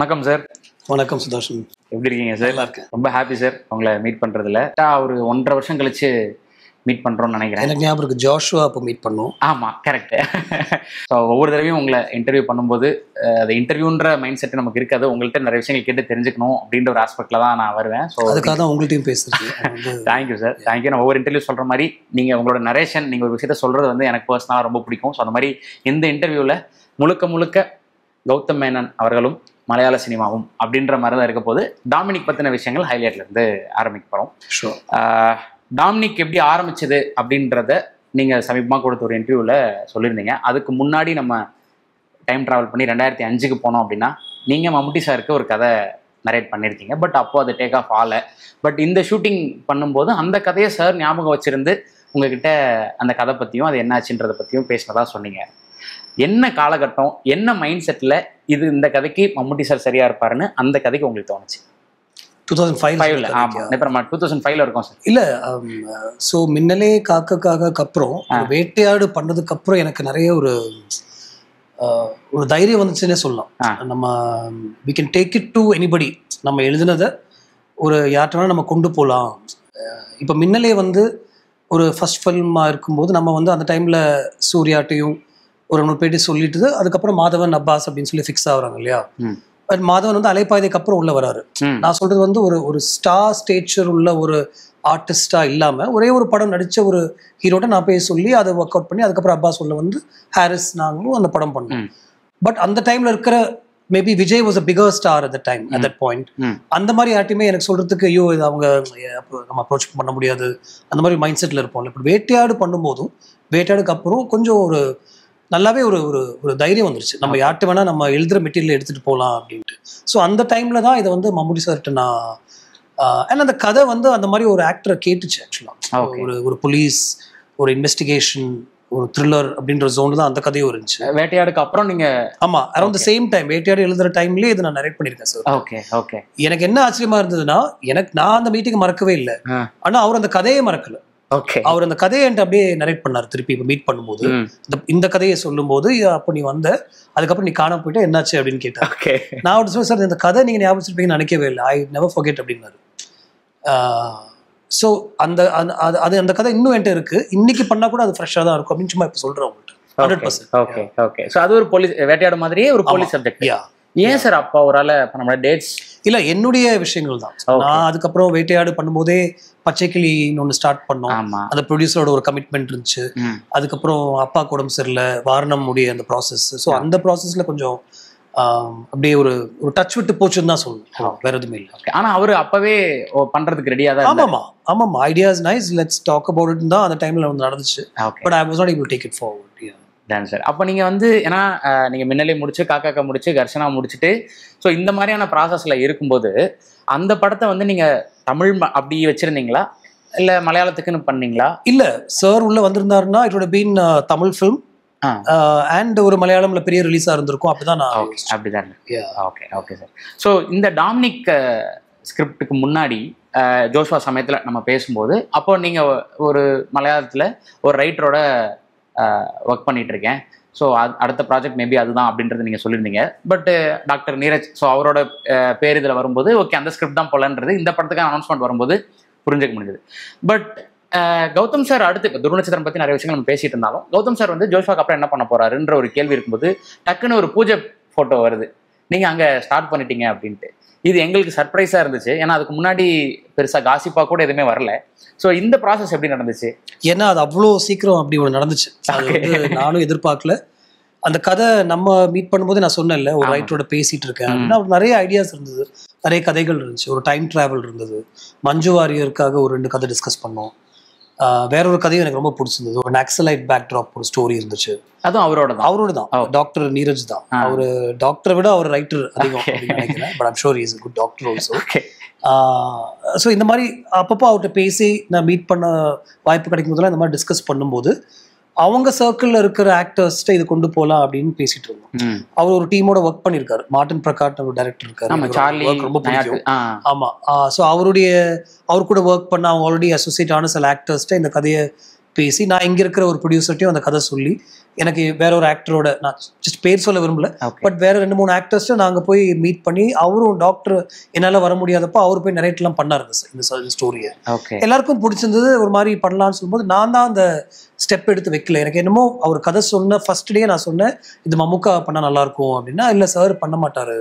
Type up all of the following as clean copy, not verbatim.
வணக்கம் சார். வணக்கம் சுதர்ஷன். எப்படி இருக்கீங்க சார்? நல்லா இருக்கேன். ரொம்ப ஹாப்பி சார் உங்களை மீட் பண்ணுறதுல. ஒரு 1.5 வருஷம் கழிச்சு மீட் பண்ணுறோன்னு நினைக்கிறேன். எனக்கு ஞாபகம் இருக்கு, ஜோஷுவா அப்போ மீட் பண்ணோம். ஆமாம், கரெக்டு. ஸோ ஒவ்வொரு தடவையும் உங்களை இன்டர்வியூ பண்ணும்போது அது இன்டர்வியூன்ற மைண்ட் செட்டு நமக்கு இருக்காது. உங்கள்கிட்ட நிறைய விஷயங்கள் கேட்டு தெரிஞ்சுக்கணும் அப்படின்ற ஒரு ஆஸ்பெக்டில் தான் நான் வருவேன். ஸோ அதுக்காக தான் உங்கள்கிட்டையும் பேசுறது. Thank you sir, thank you. நான் ஒவ்வொரு இன்டர்வியூ சொல்கிற மாதிரி நீங்கள் உங்களோட நரேஷன், நீங்கள் ஒரு விஷயத்த சொல்கிறது வந்து எனக்கு பர்சனலாக ரொம்ப பிடிக்கும். ஸோ அந்த மாதிரி இந்த இன்டர்வியூவில் முழுக்க கௌதம் மேனன் அவர்களும் மலையாள சினிமாவும் அப்படின்ற மாதிரி தான் இருக்க போது. டாமினிக் பற்றின விஷயங்கள் ஹைலைட்லேருந்து ஆரம்பிக்க போகிறோம். டாமினிக் எப்படி ஆரம்பிச்சது அப்படின்றத நீங்கள் சமீபமாக கொடுத்த ஒரு இன்டர்வியூவில் சொல்லியிருந்தீங்க. அதுக்கு முன்னாடி நம்ம டைம் ட்ராவல் பண்ணி 2005க்கு போனோம் அப்படின்னா நீங்கள் மம்முட்டி சாருக்கு ஒரு கதை நரேட் பண்ணியிருக்கீங்க. பட் அப்போது அது டேக் ஆஃப் ஆகலை. பட் இந்த ஷூட்டிங் பண்ணும்போது அந்த கதையை சார் ஞாபகம் வச்சுருந்து உங்ககிட்ட அந்த கதை பற்றியும் அது என்னாச்சுன்றதை பற்றியும் பேசினதா சொன்னீங்க. என்ன காலகட்டம், என்ன மைண்ட் செட்டில் இந்த கதைக்கு மம்முட்டி சார் சரியாக இருப்பாருன்னு அந்த கதைக்கு உங்களுக்கு தோணுச்சு? 2005. ஆமாம், இப்போ நம்ம 2005 இருக்கோம் சார். இல்லை, ஸோ மின்னலே காக்காக்கு அப்புறம் வேட்டையாடு பண்ணதுக்கு அப்புறம் எனக்கு நிறைய ஒரு தைரியம் வந்துச்சுன்னே சொல்லலாம். நம்ம we can take it to anybody. நம்ம எழுதுனதை ஒரு யார்கிட்ட நம்ம கொண்டு போகலாம். இப்போ மின்னலே வந்து ஒரு ஃபர்ஸ்ட் ஃபில்மாக இருக்கும்போது நம்ம வந்து அந்த டைமில் சூர்யாட்டையும் ஒரு 100 பேட்டி சொல்லிட்டு அதுக்கப்புறம் மாதவன் அப்பாஸ் அப்படின்னு சொல்லி ஃபிக்ஸ் ஆகுறாங்க இல்லையா. பட் மாதவன் வந்து அலைப்பாய்தைக்கு அப்புறம் உள்ள வராரு. நான் சொல்றது வந்து ஒரு ஸ்டார் ஸ்டேச்சர் உள்ள ஒரு ஆர்டிஸ்டா இல்லாம ஒரே ஒரு படம் நடிச்ச ஒரு ஹீரோட்ட நான் போய் சொல்லி அதை ஒர்க் அவுட் பண்ணி அதுக்கப்புறம் அப்பாஸ் உள்ள வந்து ஹாரிஸ் நாங்களும் அந்த படம் பண்ணோம். பட் அந்த டைம்ல இருக்கிற maybe Vijay was a bigger star at the time, at that point. அந்த மாதிரி யார்ட்டையுமே எனக்கு சொல்றதுக்கு ஐயோ இது அவங்க நம்ம அப்ரோச் பண்ண முடியாது அந்த மாதிரி மைண்ட் செட்ல இருப்போம். இப்படி வேட்டையாடு பண்ணும்போதும் வேட்டையாடுக்கு அப்புறம் கொஞ்சம் ஒரு நல்லாவே ஒரு தைரியம் வந்துருச்சு. நம்ம யார்கிட்ட வேணா நம்ம எழுதுற மெட்டீரியல் எடுத்துட்டு போகலாம் அப்படின்ட்டு. ஸோ அந்த டைம்ல தான் இதை வந்து மம்முட்டி சார்கிட்ட நான் அந்த கதை வந்து அந்த மாதிரி ஒரு ஆக்டரை கேட்டுச்சு. ஆக்சுவலா ஒரு போலீஸ், ஒரு இன்வெஸ்டிகேஷன், ஒரு த்ரில்லர் அப்படின்ற ஜோன் தான் அந்த கதையும் இருந்துச்சு. வேட்டையாடுக்கு அப்புறம் நீங்க ஆமா அரௌண்ட் த சேம் டைம் வேட்டையாடு எழுதுற டைம்லயே இதை நான் நரேட் பண்ணிருக்கேன் சார். ஓகே. எனக்கு என்ன ஆச்சரியமா இருந்ததுன்னா நான் அந்த மீட்டிங் மறக்கவே இல்லை. ஆனா அவர் அந்த கதையே மறக்கல. அவர் அந்த கதையை என்கிட்ட அப்படியே நரேட் பண்ணார். திருப்பி இப்போ மீட் பண்ணும்போது இந்த கதையை சொல்லும் போது அப்போ நீ வந்த அதுக்கப்புறம் நீ காண போயிட்டு என்னாச்சு அப்படின்னு கேட்டார். நான் அப்படி சொல்ல சார் இந்த கதை நீங்க ஞாபகம் வச்சிருப்பீங்கன்னு நினைக்கவே இல்லை, ஐ நெவர் ஃபர்கெட் அப்படின்னாரு. ஸோ அந்த கதை இன்னும் என்கிட்ட இருக்கு, இன்னைக்கு பண்ணா கூட அது ஃப்ரெஷ்ஷாக தான் இருக்கும் அப்படின்னு சும்மா இப்போ சொல்றேன் உங்கள்கிட்ட. 100%. ஓகே. ஸோ அது ஒரு போலீஸ் வேட்டையாடு மாதிரியே ஒரு போலீஸ் சப்ஜெக்ட். ஏன் சார் அப்பா ஒரால பண்ண டேட்ஸ் இல்ல என்னுடைய விஷயங்கள் தான். நான் அதுக்கப்புறம் வேட்டையாடு பண்ணும்போதே பச்சைக்கிளின்னு ஒன்று ஸ்டார்ட் பண்ணோம். அந்த ப்ரொடியூசரோட ஒரு கமிட்மெண்ட் இருந்துச்சு. அதுக்கப்புறம் அப்பாவுக்கு உடம்பு சரியில்லை, வாரணம் முடிய அந்த ப்ராசஸ். ஸோ அந்த ப்ராசஸ்ல கொஞ்சம் அப்படியே ஒரு டச் விட்டு போச்சுன்னு தான் சொல்லணும், வேற எதுவுமே இல்லை. ஆனா அவரு அப்பவே பண்றதுக்கு ரெடியா தான். ஆமாமா ideas nice, let's talk about it தான் அந்த டைம்ல வந்து நடந்துச்சு. But I was not able to take it forward. டான் சார், அப்போ நீங்கள் வந்து ஏன்னா நீங்கள் மின்னலே முடிச்சு காக்காக்கா முடிச்சு கர்ஷனா முடிச்சுட்டு ஸோ இந்த மாதிரியான ப்ராசஸில் இருக்கும்போது அந்த படத்தை வந்து நீங்கள் தமிழ் அப்படி வச்சுருந்தீங்களா இல்லை மலையாளத்துக்குன்னு பண்ணீங்களா? இல்லை சார் உள்ளே வந்திருந்தாருன்னா it would been Tamil film and ஒரு மலையாளம்ல பெரிய ரிலீஸாக இருந்திருக்கும். அப்படிதான் நான் அப்படிதான். Okay sir. ஸோ இந்த டாமினிக் ஸ்கிரிப்டுக்கு முன்னாடி ஜோஷ்வா சமயத்தில் நம்ம பேசும்போது அப்போ நீங்கள் ஒரு மலையாளத்தில் ஒரு ரைட்டரோட ஒர்க் பண்ணிட்டு இருக்கேன், ஸோ அடுத்த ப்ராஜெக்ட் மேபி அதுதான் அப்படின்றது நீங்கள் சொல்லியிருந்தீங்க. பட் டாக்டர் நீரஜ் ஸோ அவரோட பேர் இதில் வரும்போது ஓகே அந்த ஸ்கிரிப்ட் தான் போலன்றது இந்த படத்துக்கான அனௌன்ஸ்மெண்ட் வரும்போது புரிஞ்சுக்க முடிஞ்சது. பட் கௌதம் சார் அடுத்து இப்போ துருவநட்சத்திரம் பற்றி நிறைய விஷயங்கள் நம்ம பேசிட்டு இருந்தாலும் கௌதம் சார் வந்து ஜோஷ்வாக்கு அப்புறம் என்ன பண்ண போறாருன்ற ஒரு கேள்வி இருக்கும்போது டக்குன்னு ஒரு பூஜை ஃபோட்டோ வருது, நீங்கள் அங்கே ஸ்டார்ட் பண்ணிட்டீங்க அப்படின்ட்டு. இது எங்களுக்கு சர்ப்ரைஸாக இருந்துச்சு, ஏன்னா அதுக்கு முன்னாடி பெருசாக காசிப்பாக கூட எதுவுமே வரல. ஸோ இந்த ப்ராசஸ் எப்படி நடந்துச்சு? ஏன்னா அது அவ்வளோ சீக்கிரம் அப்படி ஒன்று நடந்துச்சு, நானும் எதிர்பார்க்கல. அந்த கதை நம்ம மீட் பண்ணும்போது நான் சொன்னேன்ல ஒரு ரைட்டரோட பேசிட்டு இருக்கேன் அப்படின்னா நிறைய ஐடியாஸ் இருந்தது, நிறைய கதைகள் இருந்துச்சு. ஒரு டைம் டிராவல் இருந்தது, மஞ்சு வாரியருக்காக ஒரு 2 கதை டிஸ்கஸ் பண்ணோம். வேற ஒரு கதையும் எனக்கு ரொம்ப பிடிச்சிருந்தது, ஒரு நக்சலைட் பேக்ட்ராப் ஒரு ஸ்டோரி இருந்துச்சு. அதுவும் அவரோட தான் டாக்டர் நீரஜ் தான். அவரு டாக்டரை விட அவர் ரைட்டர் அதிகம் நினைக்கிறேன். But I'm sure he is a good doctor also. So இந்த மாதிரி அப்பப்போ அவர்கிட்ட பேசி நான் மீட் பண்ண வாய்ப்பு கிடைக்கும் போதெல்லாம் இந்த மாதிரி டிஸ்கஸ் பண்ணும்போது அவங்க சர்க்கிளில் இருக்கிற ஆக்டர்ஸ்ட்டு இது கொண்டு போகலாம் அப்படின்னு பேசிட்டு இருந்தோம். அவர் ஒரு டீமோட ஒர்க் பண்ணியிருக்காரு, மார்டின் பிரகாட் ஒரு டைரக்டர் இருக்காரு, ரொம்ப பிடிக்கும். ஆமாம், ஸோ அவர் கூட ஒர்க் பண்ண அவங்க ஆல்ரெடி அசோசியேட் ஆன சில ஆக்டர்ஸ்ட்டு இந்த கதையை பேசி நான் இங்கே இருக்கிற ஒரு ப்ரொடியூசர்ட்டையும் அந்த கதை சொல்லி எனக்கு வேற ஒரு ஆக்டரோட, நான் ஜஸ்ட் பேர் சொல்ல விரும்பல, பட் வேற 2-3 ஆக்டர்ஸ்ட்டு நாங்கள் போய் மீட் பண்ணி, அவரும் டாக்டர் என்னால் வர முடியாதப்போ அவர் போய் நரேட்லாம் பண்ணாரு இந்த ஸ்டோரியை. எல்லாருக்கும் பிடிச்சிருந்தது. ஒரு மாதிரி பண்ணலான்னு சொல்லும்போது நான் தான் அந்த ஸ்டெப் எடுத்து வைக்கல. எனக்கு என்னமோ அவர் கதை சொன்ன ஃபர்ஸ்ட் டே நான் சொன்னேன் இது மம்முக்கா பண்ணால் நல்லாயிருக்கும் அப்படின்னா, இல்லை சார் பண்ண மாட்டார்,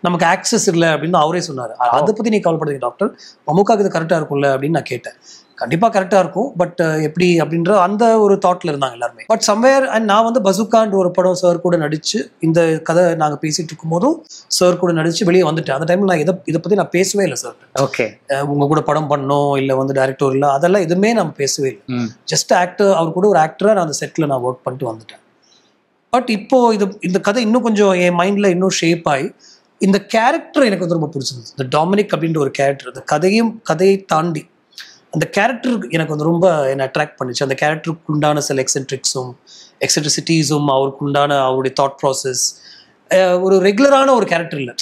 நமக்கு ஆக்சஸ் இல்லை அப்படின்னு அவரே சொன்னார். அதை பற்றி நீ கவலைப்படுறீங்க டாக்டர், மம்முக்காக்கு இது கரெக்டாக இருக்கும்ல அப்படின்னு நான் கேட்டேன். கண்டிப்பாக கரெக்டாக இருக்கும், பட் எப்படி அப்படின்ற அந்த ஒரு தாட்டில் இருந்தாங்க எல்லாருமே. பட் சம்வேர் அண்ட் நான் வந்து பசுக்கான்ற ஒரு படம் சார் கூட நடிச்சு, இந்த கதை நாங்கள் பேசிட்டு இருக்கும் போதும் சார் கூட நடிச்சு வெளியே வந்துட்டேன். அந்த டைமில் நான் இதை பற்றி நான் பேசவே இல்லை சார். ஓகே, உங்கள் கூட படம் பண்ணோம் இல்லை வந்து டைரக்டர் இல்லை அதெல்லாம் எதுவுமே நம்ம பேசவே இல்லை. ஜஸ்ட் ஆக்டர், அவர் கூட ஒரு ஆக்டராக நான் அந்த செட்டில் நான் ஒர்க் பண்ணிட்டு வந்துட்டேன். பட் இப்போ இந்த கதை இன்னும் கொஞ்சம் என் மைண்டில் இன்னும் ஷேப் ஆகி, இந்த கேரக்டர் எனக்கு வந்து ரொம்ப பிடிச்சிருந்தது. இந்த டாமினிக் அப்படின்ற ஒரு கேரக்டர், அந்த கதையை தாண்டி அந்த கேரக்டர் எனக்கு வந்து ரொம்ப என்னை அட்ராக்ட் பண்ணிச்சு. அந்த கேரக்டருக்கு உண்டான சில எக்ஸென்ட்ரிசிட்டிஸும் அவருடைய தாட் ப்ராசஸ் ஒரு ரெகுலரான ஒரு கேரக்டர் இல்லை.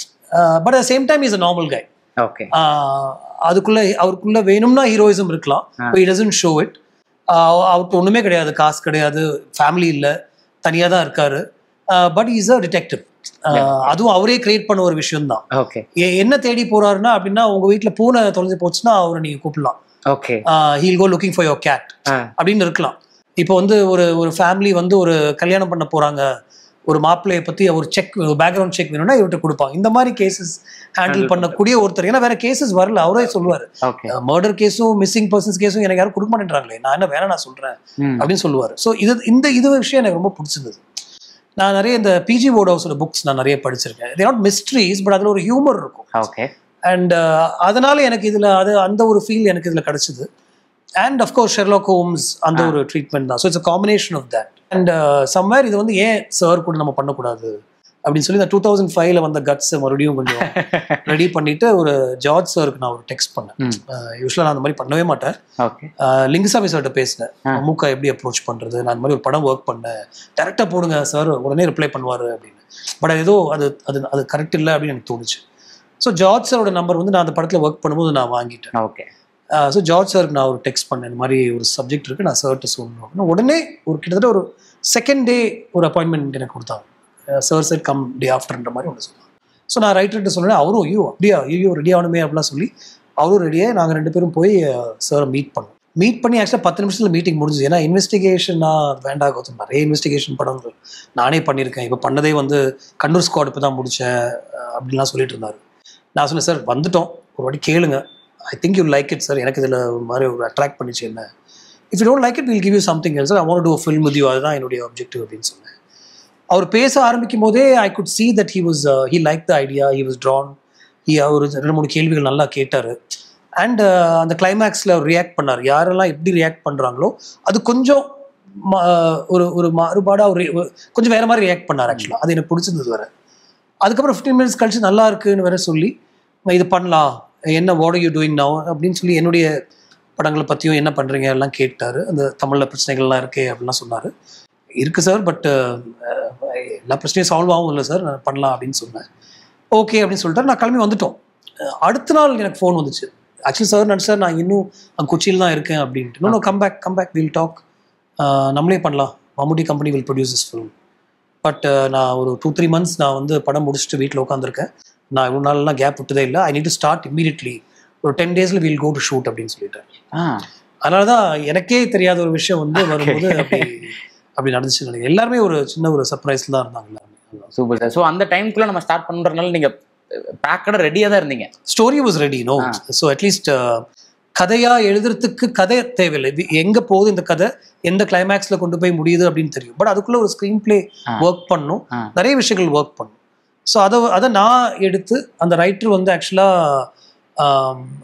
But at same time is a normal guy. Okay, அவருக்குள்ள வேணும்னா ஹீரோயிசம் இருக்கலாம், he doesn't show it. அவருக்கு ஒன்றுமே கிடையாது, காசு கிடையாது, ஃபேமிலி இல்லை, தனியாக தான் இருக்காரு. But is a detective. அதுவும் அவரே கிரியேட் பண்ண ஒரு விஷயம் தான். என்ன தேடி போறாருன்னா அப்படின்னா, உங்க வீட்டுல பூனை தொலைஞ்சு போச்சுன்னா அவரை நீங்க கூப்பிடலாம். he'll go looking for your cat அப்படின்னு இருக்கலாம். இப்போ வந்து ஒரு ஃபேமிலி வந்து ஒரு கல்யாணம் பண்ண போறாங்க, ஒரு மாப்பிள்ளையை பத்தி ஒரு பேக்ரவுண்ட் செக் வேணும்னா இவர்கிட்ட கொடுப்பாங்க. இந்த மாதிரி கேசஸ் ஹேண்டில் பண்ணக்கூடிய ஒருத்தர். ஏன்னா வேற கேசஸ் வரல, அவரே சொல்லுவாரு மர்டர் கேஸும் மிஸ்ஸிங் பர்சன்ஸ் கேஸும் எனக்கு யாரும் கொடுக்க மாட்டேன்றாங்களே, நான் என்ன வேணா நான் சொல்றேன் அப்படின்னு சொல்லுவாரு. ஸோ இது விஷயம் எனக்கு ரொம்ப பிடிச்சிருந்தது. நான் நிறைய இந்த பிஜி வோர்ட்ஹவுஸோட புக்ஸ் நான் நிறைய படிச்சிருக்கேன். தே நாட் மிஸ்ட்ரீஸ், பட் அதில் ஒரு ஹியூமர் இருக்கும். அண்ட் அதனால எனக்கு இதில் அந்த ஒரு ஃபீல் எனக்கு இதில் கிடைச்சிது. அண்ட் அஃப்கோர்ஸ் ஷெர்லாக் ஹோம்ஸ் அந்த ஒரு ட்ரீட்மெண்ட் தான். So it's a combination of that. And somewhere இது வந்து ஏன் சார் கூட நம்ம பண்ணக்கூடாது அப்படின்னு சொல்லி இந்த 2005 வந்த கட்ஸை மறுபடியும் கொஞ்சம் ரெடி பண்ணிட்டு ஒரு ஜார்ஜ் சாருக்கு நான் ஒரு டெக்ஸ்ட் பண்ணேன். யூஸ்வலாக நான் அந்த மாதிரி பண்ணவே மாட்டேன். லிங்குசாமி சார்கிட்ட பேசினேன், மம்முக்கா எப்படி அப்ரோச் பண்ணுறது, நான் அந்த மாதிரி ஒரு படம் ஒர்க் பண்ணேன், டேரெக்டாக போடுங்க சார் உடனே ரிப்ளை பண்ணுவார் அப்படின்னு. பட் அது ஏதோ அது கரெக்ட் இல்லை அப்படின்னு எனக்கு தோணுச்சு. ஸோ ஜார்ஜ் சாரோட நம்பர் வந்து நான் அந்த படத்தில் ஒர்க் பண்ணும்போது நான் வாங்கிட்டேன். ஸோ ஜார்ஜ் சாருக்கு நான் ஒரு டெக்ஸ்ட் பண்ணேன், இந்த மாதிரி ஒரு சப்ஜெக்ட் இருக்குது, நான் சார்கிட்ட சொல்லணும் அப்படின்னா உடனே கிட்டத்தட்ட ஒரு செகண்ட் டே ஒரு அப்பாயின்மெண்ட் எனக்கு கொடுத்தாங்க. சார் சார் கம் டே ஆஃப்டர்ன்ற மாதிரி ஒன்று சொன்னாங்க. ஸோ நான் ரைட்டர்கிட்ட சொன்னேன், அவரும் ஐயோ ரெடி ஆகணுமே அப்படிலாம் சொல்லி அவரும் ரெடியாக நாங்கள் 2 பேரும் போய் சாரை மீட் பண்ணி ஆக்சுவலாக 10 நிமிஷத்தில் மீட்டிங் முடிஞ்சுது. ஏன்னா இன்வெஸ்டிகேஷனாக வேண்டாம் கௌதம், நிறைய இன்வெஸ்டிகேஷன் படங்கள் நானே பண்ணியிருக்கேன், இப்போ பண்ணதே வந்து கண்ணூர் ஸ்குவாட் இப்போ தான் முடித்தேன் அப்படின்லாம் சொல்லிட்டு இருந்தார். நான் சொன்னேன், சார் வந்துட்டோம், ஒரு வாட்டி கேளுங்க, I think you like it sir, எனக்கு இதில் ஒரு மாதிரி ஒரு அட்ராக்ட் பண்ணிச்சு. என்ன if you don't like it will give you something else, I want to film with you, அதுதான் என்னுடைய ஆப்ஜெக்டிவ் அப்படின்னு சொன்னேன். அவர் பேச ஆரம்பிக்கும் போதே I could see that he liked the idea, he was drawn. ஒரு 2-3 கேள்விகள் நல்லா கேட்டார். அண்ட் அந்த கிளைமேக்ஸில் அவர் ரியாக்ட் பண்ணார். யாரெல்லாம் எப்படி ரியாக்ட் பண்ணுறாங்களோ அது கொஞ்சம் ஒரு மாறுபாடாக கொஞ்சம் வேறு மாதிரி ரியாக்ட் பண்ணார். ஆக்சுவலாக அது எனக்கு பிடிச்சிருந்தது வேறு. அதுக்கப்புறம் 15 மினிட்ஸ் கழிச்சு நல்லா இருக்குன்னு வேற சொல்லி இது பண்ணலாம், என்ன what are you doing now அப்படின்னு சொல்லி என்னுடைய படங்களை பற்றியும் என்ன பண்ணுறீங்க எல்லாம் கேட்டார். அந்த தமிழில் பிரச்சனைகள்லாம் இருக்கே அப்படின்லாம் சொன்னார். இருக்குது சார், பட் எல்லா பிரச்சனையும் சால்வ் ஆகும் இல்லை சார், நான் பண்ணலாம் அப்படின்னு சொன்னேன். ஓகே அப்படின்னு சொல்லிட்டு நான் கிளம்பி வந்துட்டோம். அடுத்த நாள் எனக்கு ஃபோன் வந்துச்சு, ஆக்சுவலி சார் நினச்சார் நான் இன்னும் கொச்சியில் தான் இருக்கேன் அப்படின்ட்டு. No come back will talk, நம்மளே பண்ணலாம், Mammootty company will produce this film. But நான் ஒரு 2-3 மந்த்ஸ் நான் வந்து படம் முடிச்சுட்டு வீட்டில் உட்காந்துருக்கேன், நான் இவ்வளோ நாள்லாம் கேப் விட்டதே இல்லை, I need to start immediately, ஒரு 10 days will go to shoot அப்படின்னு சொல்லிட்டேன். அதனால தான் எனக்கே தெரியாத ஒரு விஷயம் வந்து வரும்போது அப்படி நடந்துச்சு நினைக்கிறேன். எல்லாருமே ஒரு சின்ன ஒரு சர்ப்ரைஸ்ல தான் இருந்தாங்க எல்லாருமே. Super sir. ஸோ அந்த டைம்குள்ளே நம்ம ஸ்டார்ட் பண்ணுறதுனால நீங்கள் பேக்கடாக ரெடியாக தான் இருந்தீங்க? Story was ready. No, so at least கதையாக எழுதுறதுக்கு கதை தேவையில்லை, எங்கே போகுது இந்த கதை, எந்த கிளைமேக்ஸில் கொண்டு போய் முடியுது அப்படின்னு தெரியும். பட் அதுக்குள்ளே ஒரு ஸ்க்ரீன் பிளே ஒர்க் பண்ணும், நிறைய விஷயங்கள் ஒர்க் பண்ணும். ஸோ அதை நான் எடுத்து அந்த ரைட்டர் வந்து ஆக்சுவலாக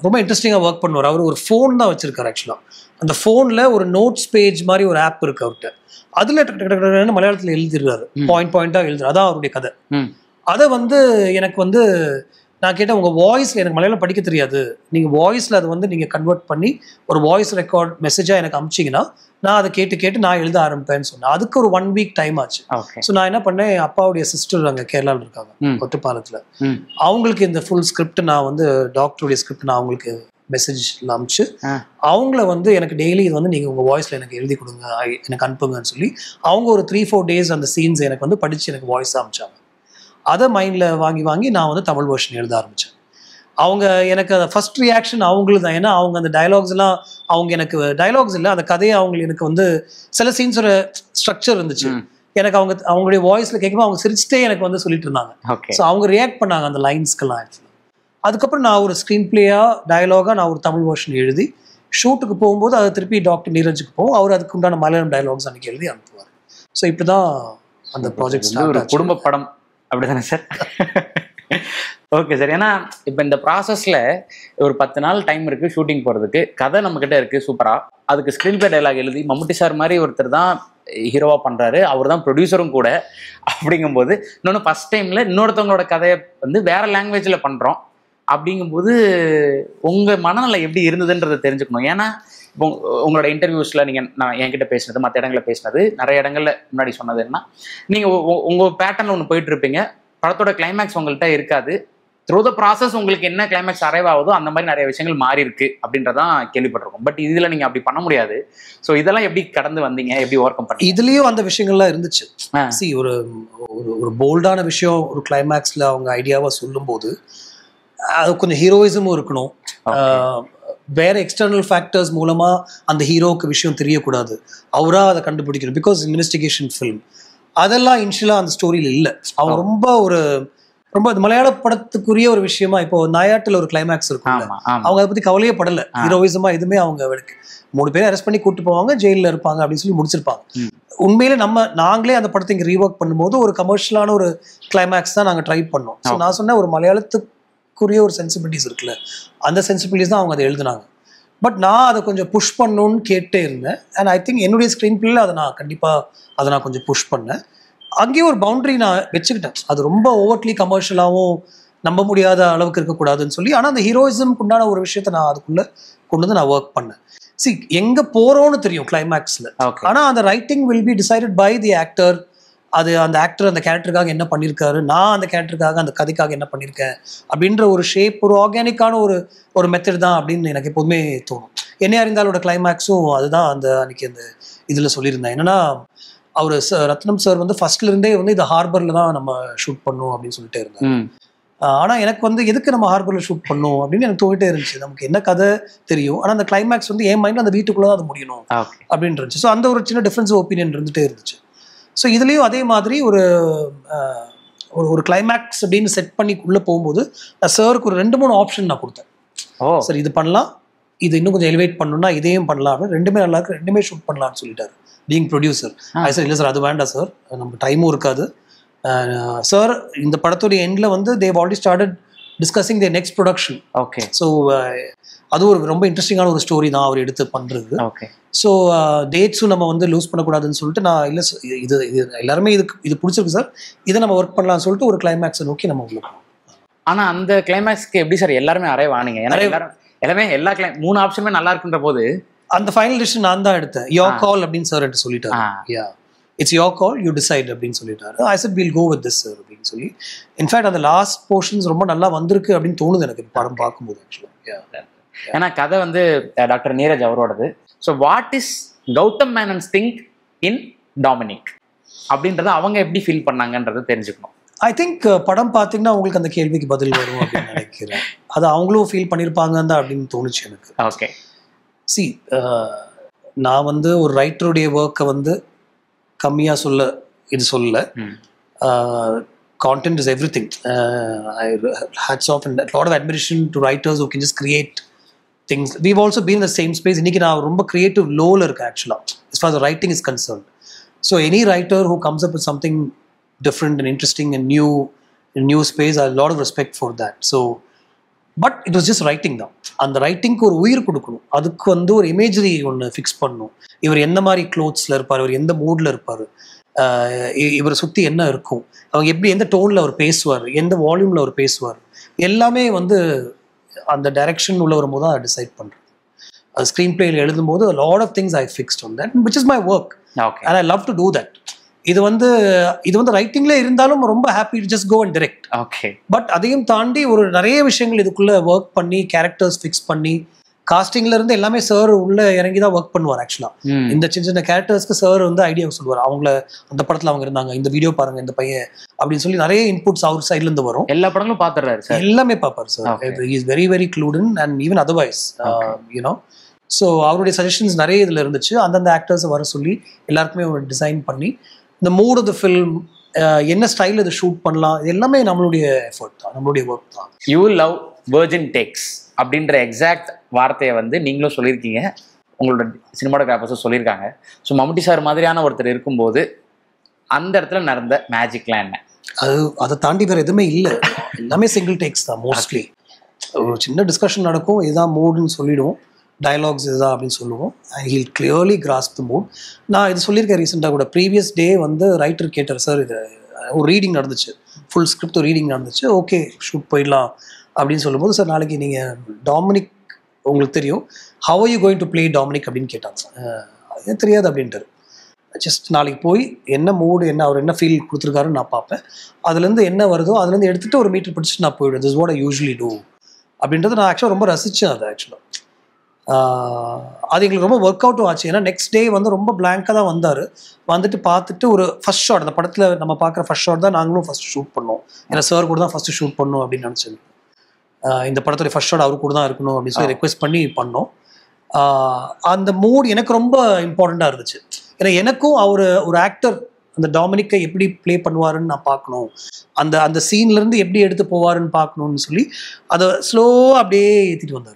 ரொம்ப இன்ட்ரெஸ்டிங்காக ஒர்க் பண்ணுவார். அவர் ஒரு ஃபோன் தான் வச்சுருக்காரு. ஆக்சுவலாக அந்த ஃபோனில் ஒரு நோட்ஸ் பேஜ் மாதிரி ஒரு ஆப் இருக்குது அவர்கிட்ட, அதில் மலையாளத்தில் எழுதிடுறாரு, பாயிண்டாக எழுதுறாரு, அதான் அவருடைய கதை. அதை வந்து எனக்கு வந்து நான் கேட்டேன், உங்கள் வாய்ஸில் எனக்கு மலையாளம் படிக்க தெரியாது, நீங்கள் வாய்ஸில் அதை வந்து நீங்கள் கன்வெர்ட் பண்ணி ஒரு வாய்ஸ் ரெக்கார்ட் மெசேஜாக எனக்கு அனுப்பிச்சிங்கன்னா நான் அதை கேட்டு நான் எழுத ஆரம்பிப்பேன்னு சொன்னேன். அதுக்கு ஒரு 1 week டைம் ஆச்சு. ஸோ நான் என்ன பண்ணேன், அப்பாவுடைய சிஸ்டர் அங்கே கேரளாவில் இருக்காங்க, ஒட்டுப்பாலத்தில், அவங்களுக்கு இந்த ஃபுல் ஸ்கிரிப்ட் நான் வந்து டாக்டருடைய ஸ்கிரிப்ட் நான் அவங்களுக்கு மெசேஜ் அனுப்பிச்சு அவங்கள வந்து எனக்கு டெய்லி இது வந்து நீங்கள் உங்கள் வாய்ஸில் எனக்கு எழுதி கொடுங்க, எனக்கு அனுப்புங்கன்னு சொல்லி அவங்க ஒரு 3-4 days அந்த சீன்ஸ் எனக்கு வந்து படித்து எனக்கு வாய்ஸ் அனுப்பிச்சாங்க. அதை மைண்டில் வாங்கி நான் வந்து தமிழ் வெர்ஷன் எழுத ஆரம்பித்தேன். அவங்க எனக்கு அந்த ஃபர்ஸ்ட் ரியாக்ஷன் அவங்களுக்கு தான். ஏன்னா அவங்க அந்த டயலாக்ஸ்லாம் அவங்க எனக்கு டயலாக்ஸ் இல்லை, அந்த கதையை அவங்க எனக்கு வந்து சில சீன்ஸோட ஸ்ட்ரக்சர் இருந்துச்சு. எனக்கு அவங்களுடைய வாய்ஸில் கேட்கும்போது அவங்க சிரிச்சுட்டே எனக்கு வந்து சொல்லிட்டு இருந்தாங்க. ஸோ அவங்க ரியாக்ட் பண்ணாங்க அந்த லைன்ஸ்க்கெல்லாம். ஆக்சுவலாக அதுக்கப்புறம் நான் ஒரு ஸ்க்ரீன் பிளேயாக டயலாகாக நான் ஒரு தமிழ் வெர்ஷன் எழுதி ஷூட்டுக்கு போகும்போது அதை திருப்பி டாக்டர் நீரஜுக்கு போகும். அவர் அதுக்கு உண்டான மலையாளம் டயலாக்ஸ் அன்றைக்கி எழுதி அனுப்புவார். ஸோ இப்படி தான் அந்த ப்ராஜெக்ட் ஒரு குடும்ப படம் அப்படிதானே சார்? Okay sir. ஏன்னா இப்போ இந்த ப்ராசஸில் ஒரு 10 நாள் டைம் இருக்குது ஷூட்டிங் போகிறதுக்கு, கதை நம்மக்கிட்ட இருக்குது சூப்பராக, அதுக்கு ஸ்க்ரீன் பிளே டைலாக் எழுதி மம்முட்டி சார் மாதிரி ஒருத்தர் தான் ஹீரோவாக பண்ணுறாரு, அவர் தான் ப்ரொடியூசரும் கூட. அப்படிங்கும்போது இன்னொன்று ஃபஸ்ட் டைமில் இன்னொருத்தவங்களோட கதையை வந்து வேறு லாங்குவேஜில் பண்ணுறோம். அப்படிங்கும்போது உங்கள் மனநிலை எப்படி இருந்ததுன்றதை தெரிஞ்சுக்கணும். ஏன்னா இப்போ உங்களோட இன்டர்வியூஸில் நான் என்கிட்ட பேசினது, மற்ற இடங்களில் பேசினது, நிறைய இடங்களில் முன்னாடி சொன்னது என்ன, நீங்கள் உங்கள் பேட்டர்னில் ஒன்று போயிட்டு இருப்பீங்க, படத்தோட கிளைமேக்ஸ் உங்கள்கிட்ட இருக்காது, த்ரூ த ப்ராசஸ் உங்களுக்கு என்ன கிளைமேக்ஸ் அரைவ் ஆகுதோ அந்த மாதிரி நிறைய விஷயங்கள் மாறி இருக்கு அப்படின்றதான் கேள்விப்பட்டிருக்கோம். பட் இதில் நீங்கள் அப்படி பண்ண முடியாது. ஸோ இதெல்லாம் எப்படி கடந்து வந்தீங்க, எப்படி ஓவர் கம் பண்ணீங்க? இதுலேயும் அந்த விஷயங்கள்லாம் இருந்துச்சு. ஒரு ஒரு போல்டான விஷயம் ஒரு கிளைமேக்ஸில் அவங்க ஐடியாவாக சொல்லும்போது அது கொஞ்சம் ஹீரோயிசமும் இருக்கணும். வேற எக்ஸ்டர்னல் ஃபேக்டர்ஸ் மூலமா அந்த ஹீரோவுக்கு விஷயம் தெரியக்கூடாது, அவராக அதை கண்டுபிடிக்கணும். பிகாஸ் இன்வெஸ்டிகேஷன் ஃபிலிம் அதெல்லாம் இன்ஷியலாக அந்த ஸ்டோரியில் இல்லை. அவங்க ரொம்ப மலையாள படத்துக்குரிய ஒரு விஷயமா, இப்போ நாயாட்டில் ஒரு கிளைமேக்ஸ் இருக்கும், அவங்க அதை பற்றி கவலையே படலை. ஹீரோயிசமா எதுவுமே அவங்க 3 பேரை அரெஸ்ட் பண்ணி கூப்பிட்டு போவாங்க, ஜெயிலில் இருப்பாங்க அப்படின்னு சொல்லி முடிச்சிருப்பாங்க. உண்மையிலே நாங்களே அந்த படத்தை இங்கே ரீஒர்க் பண்ணும்போது ஒரு கமர்ஷியலான ஒரு கிளைமேக்ஸ் தான் நாங்கள் ட்ரை பண்ணோம். ஸோ நான் சொன்னேன், ஒரு மலையாளத்துக்குரிய ஒரு சென்சிபிலிட்டிஸ் இருக்குல்ல, அந்த சென்சிபிலிட்டிஸ் தான் அவங்க அதை எழுதுனாங்க. பட் நான் அதை கொஞ்சம் புஷ் பண்ணணும்னு கேட்டே இருந்தேன். அண்ட் ஐ திங்க் என்னுடைய ஸ்க்ரீன் பிளேல அதை நான் கொஞ்சம் புஷ் பண்ணேன். அங்கேயும் ஒரு பவுண்டரி நான் வச்சுக்கிட்டேன். அது ரொம்ப ஓவர்ட்லி கமர்ஷியலாகவும் நம்ப முடியாத அளவுக்கு இருக்கக்கூடாதுன்னு சொல்லி. ஆனால் அந்த ஹீரோயிசம்க்கு உண்டான ஒரு விஷயத்தை நான் அதுக்குள்ளே கொண்டு வந்து நான் ஒர்க் பண்ணேன். எங்கே போகிறோன்னு தெரியும் கிளைமேக்ஸில், ஆனால் அந்த writing will be decided by the actor. அது அந்த ஆக்டர் அந்த கேரக்டருக்காக என்ன பண்ணியிருக்காரு, நான் அந்த கேரக்டருக்காக அந்த கதைக்காக என்ன பண்ணியிருக்கேன் அப்படின்ற ஒரு ஷேப், ஒரு ஆர்கானிக்கான ஒரு மெத்தட் தான் அப்படின்னு எனக்கு எப்போதுமே தோணும். என்னையா இருந்தாலோட கிளைமேக்ஸும் அதுதான் அன்னைக்கு அந்த இதில் சொல்லியிருந்தேன். என்னன்னா அவர் ரத்னம் சார் வந்து ஃபர்ஸ்ட்ல இருந்தே வந்து இது ஹார்பர்ல தான் நம்ம ஷூட் பண்ணோம் அப்படின்னு சொல்லிட்டே இருந்தாங்க. ஆனால் எனக்கு வந்து எதுக்கு நம்ம ஹார்பரில் ஷூட் பண்ணோம் அப்படின்னு எனக்கு தோணிட்டே இருந்துச்சு. நமக்கு என்ன கதை தெரியும், ஆனால் அந்த கிளைமேக்ஸ் வந்து என் மைண்டில் அந்த வீட்டுக்குள்ளே தான் அது முடியணும் அப்படின்னு இருந்துச்சு. ஸோ அந்த ஒரு சின்ன டிஃப்ரென்ஸ் ஒப்பீனியன் இருந்துகிட்டே இருந்துச்சு. ஸோ இதுலேயும் அதே மாதிரி ஒரு கிளைமேக்ஸ் அப்படின்னு செட் பண்ணி உள்ளே போகும்போது நான் சாருக்கு ஒரு 2-3 ஆப்ஷன் நான் கொடுத்தேன். சார் இது பண்ணலாம், இது இன்னும் கொஞ்சம் எலிவேட் பண்ணணும்னா இதையும் பண்ணலாம் அப்படின்னு, ரெண்டுமே நல்லா இருக்கு, ரெண்டுமே ஷூட் பண்ணலாம்னு சொல்லிட்டாரு பீங் ப்ரொடியூசர். சார் இல்லை சார் அது வேண்டாம் சார், நம்ம டைமும் இருக்காது சார். இந்த படத்துடைய எண்டில் வந்து Dev already started discussing the next production. Okay. So அது ஒரு ரொம்ப இன்ட்ரெஸ்டிங்கான ஒரு ஸ்டோரி தான் அவர் எடுத்து பண்ணுறது. ஓகே. ஸோ டேட்ஸும் நம்ம வந்து லூஸ் பண்ணக்கூடாதுன்னு சொல்லிட்டு நான் இல்லை இது எல்லாருமே இது பிடிச்சிருக்கு சார், இதை நம்ம ஒர்க் பண்ணலாம்னு சொல்லிட்டு ஒரு கிளைமேக்ஸை நோக்கி நம்ம உள்ள போனோம். ஆனால் அந்த கிளைமேக்ஸ்க்கு எப்படி சார் எல்லாருமே அரைவ் ஆனீங்க? எல்லாமே எல்லா 3 ஆப்ஷனுமே நல்லா இருக்குன்ற போது அந்த ஃபைனல் டிசிஷன் நான் தான் எடுத்தேன். யோர் கால் அப்படின்னு சார் என்கிட்ட சொல்லிட்டாரு. Ya, it's your call, you decide அப்படின்னு சொல்லிட்டாரு. I said we'll go with this sir அப்படின்னு சொல்லி. இன்ஃபேக்ட் அந்த லாஸ்ட் போர்ஷன்ஸ் ரொம்ப நல்லா வந்திருக்கு அப்படின்னு தோணுது எனக்கு படம் பார்க்கும்போது. ஆக்சுவலாக ஏன்னா கதை வந்து டாக்டர் நீரஜ் அவரோடது. So what is Gautham Menon's think in Dominic அப்படின்றத அவங்க எப்படி ஃபீல் பண்ணாங்கன்றதை தெரிஞ்சுக்கணும். ஐ திங்க் படம் பார்த்தீங்கன்னா உங்களுக்கு அந்த கேள்விக்கு பதில் வரும் அப்படின்னு நினைக்கிறேன். அது அவங்களும் ஃபீல் பண்ணியிருப்பாங்க தான் அப்படின்னு தோணுச்சு எனக்கு. ஓகே. நான் வந்து ஒரு ரைட்டருடைய ஒர்க்கை வந்து கம்மியாக சொல்ல content is everything. I hats off and a lot of admiration to writers who can just create things. We've also been in the same space. இன்னைக்கு நான் ரொம்ப creative low-ல இருக்கேன் actually as far as the writing is concerned. So any writer who comes up with something different and interesting and new space, I have a lot of respect for that. So but it was just writing தான். அந்த ரைட்டிங்க்கு ஒரு உயிர் கொடுக்கணும், அதுக்கு வந்து ஒரு imagery ஒன்று fix பண்ணணும். இவர் எந்த மாதிரி க்ளோத்ஸில் இருப்பார், இவர் எந்த மூடில் இருப்பார், இவரை சுற்றி என்ன இருக்கும், அவங்க எப்படி எந்த டோனில் அவர் பேசுவார், எந்த வால்யூமில் அவர் பேசுவார், எல்லாமே வந்து அந்த டைரக்ஷன் உள்ள வரும்போது தான் டிசைட் பண்ணுறது. அது ஸ்க்ரீன் பிளேயில் எழுதும்போது a lot of things I fixed on that, which is my work. Okay. And I love to do that. இது வந்து ரைட்டிங்ல இருந்தாலும் ரொம்ப happy to just go and direct. Okay. But அதையும் தாண்டி ஒரு நிறைய விஷயங்கள் இதுக்குள்ள ஒர்க் பண்ணி கேரக்டர்ஸ் ஃபிக்ஸ் பண்ணி காஸ்டிங்ல இருந்து எல்லாமே சார் உள்ள இறங்கி தான் ஒர்க் பண்ணுவார் ஆக்சுவலா. இந்த சின்ன சின்ன கேரக்டர்ஸ்க்கு சார் வந்து ஐடியா சொல்லுவார். அவங்கள அந்த படத்துல அவங்க இருந்தாங்க, இந்த வீடியோ பாருங்க இந்த பையன் அப்படின்னு சொல்லி நிறைய இன்புட்ஸ் அவர் சைட்ல இருந்து வரும். எல்லா படங்களும் பாத்துறாரு சார், எல்லாமே பார்ப்பாரு sir. Is very very glutton and even otherwise you know. So அவருடைய சஜஷன்ஸ் நிறைய இதில் இருந்துச்சு. அந்தந்த ஆக்டர்ஸை வர சொல்லி எல்லாருக்குமே ஒரு டிசைன் பண்ணி இந்த மூட் ஆஃப் த ஃபில்ம், என்ன ஸ்டைலில் இதை ஷூட் பண்ணலாம், இது எல்லாமே நம்மளுடைய எஃபர்ட் தான், நம்மளுடைய ஒர்க் தான். யூ லவ் வெர்ஜின் டேக்ஸ் அப்படின்ற எக்ஸாக்ட் வார்த்தையை வந்து நீங்களும் சொல்லியிருக்கீங்க, உங்களோட சினிமாட்டோகிராஃபர்ஸும் சொல்லியிருக்காங்க. ஸோ மம்முட்டி சார் மாதிரியான ஒருத்தர் இருக்கும்போது அந்த இடத்துல நடந்த மேஜிக்லாம் என்ன? அதை தாண்டி வேறு எதுவுமே இல்லை, எல்லாமே சிங்கிள் டேக்ஸ் தான் மோஸ்ட்லி. ஒரு சின்ன டிஸ்கஷன் நடக்கும், இதுதான் மூடுன்னு சொல்லிவிடுவோம், டயலாக்ஸ் இதுதான் அப்படின்னு சொல்லுவோம். He'll clearly grasp the mood. நான் இது சொல்லியிருக்கேன் ரீசெண்டாக கூட. ப்ரீவியஸ் டே வந்து ரைட்டர் கேட்டார், சார் இது ஒரு ரீடிங் நடந்துச்சு, ஃபுல் ஸ்கிரிப்ட் ரீடிங் நடந்துச்சு, ஓகே ஷூட் போயிடலாம் அப்படின்னு சொல்லும்போது, சார் நாளைக்கு நீங்கள் டாமினிக் உங்களுக்கு தெரியும், how are you going to play Dominic அப்படின்னு கேட்டாங்க. அது தெரியாது அப்படின்ட்டு. ஜஸ்ட் நாளைக்கு போய் என்ன மூடு, என்ன அவர் என்ன ஃபீல் கொடுத்துருக்காருன்னு நான் பார்ப்பேன், அதுலேருந்து என்ன வருதோ அதுலேருந்து எடுத்துகிட்டு ஒரு மீட்டர் பிடிச்சிட்டு நான் போயிடுவேன். This what I usually two அப்படின்றது நான் ஆக்சுவலாக ரொம்ப ரசித்தேன் அது. ஆக்சுவலாக அது எங்களுக்கு ரொம்ப ஒர்க் அவுட்டும் ஆச்சு. ஏன்னா நெக்ஸ்ட் டே வந்து ரொம்ப பிளாங்காக தான் வந்தார். வந்துட்டு பார்த்துட்டு ஒரு ஃபர்ஸ்ட் ஷாட், அந்த படத்தில் நம்ம பார்க்குற ஃபர்ஸ்ட் ஷாட் தான் நாங்களும் ஃபஸ்ட்டு ஷூட் பண்ணோம். ஏன்னா சார் கூட தான் ஃபஸ்ட்டு ஷூட் பண்ணோம் அப்படின்னு நினச்சேன். இந்த படத்துடைய ஃபர்ஸ்ட் ஷாட் அவரு கூட தான் இருக்கணும் அப்படின்னு சொல்லி ரெக்வெஸ்ட் பண்ணி பண்ணோம். அந்த மூட் எனக்கு ரொம்ப இம்பார்ட்டண்ட்டாக இருந்துச்சு. ஏன்னா எனக்கும் அவர் ஒரு ஆக்டர் அந்த டாமினிக்கை எப்படி ப்ளே பண்ணுவாருன்னு நான் பார்க்கணும், அந்த அந்த சீன்லேருந்து எப்படி எடுத்து போவாருன்னு பார்க்கணுன்னு சொல்லி அதை ஸ்லோவாக அப்படியே ஏற்றிட்டு வந்தார்.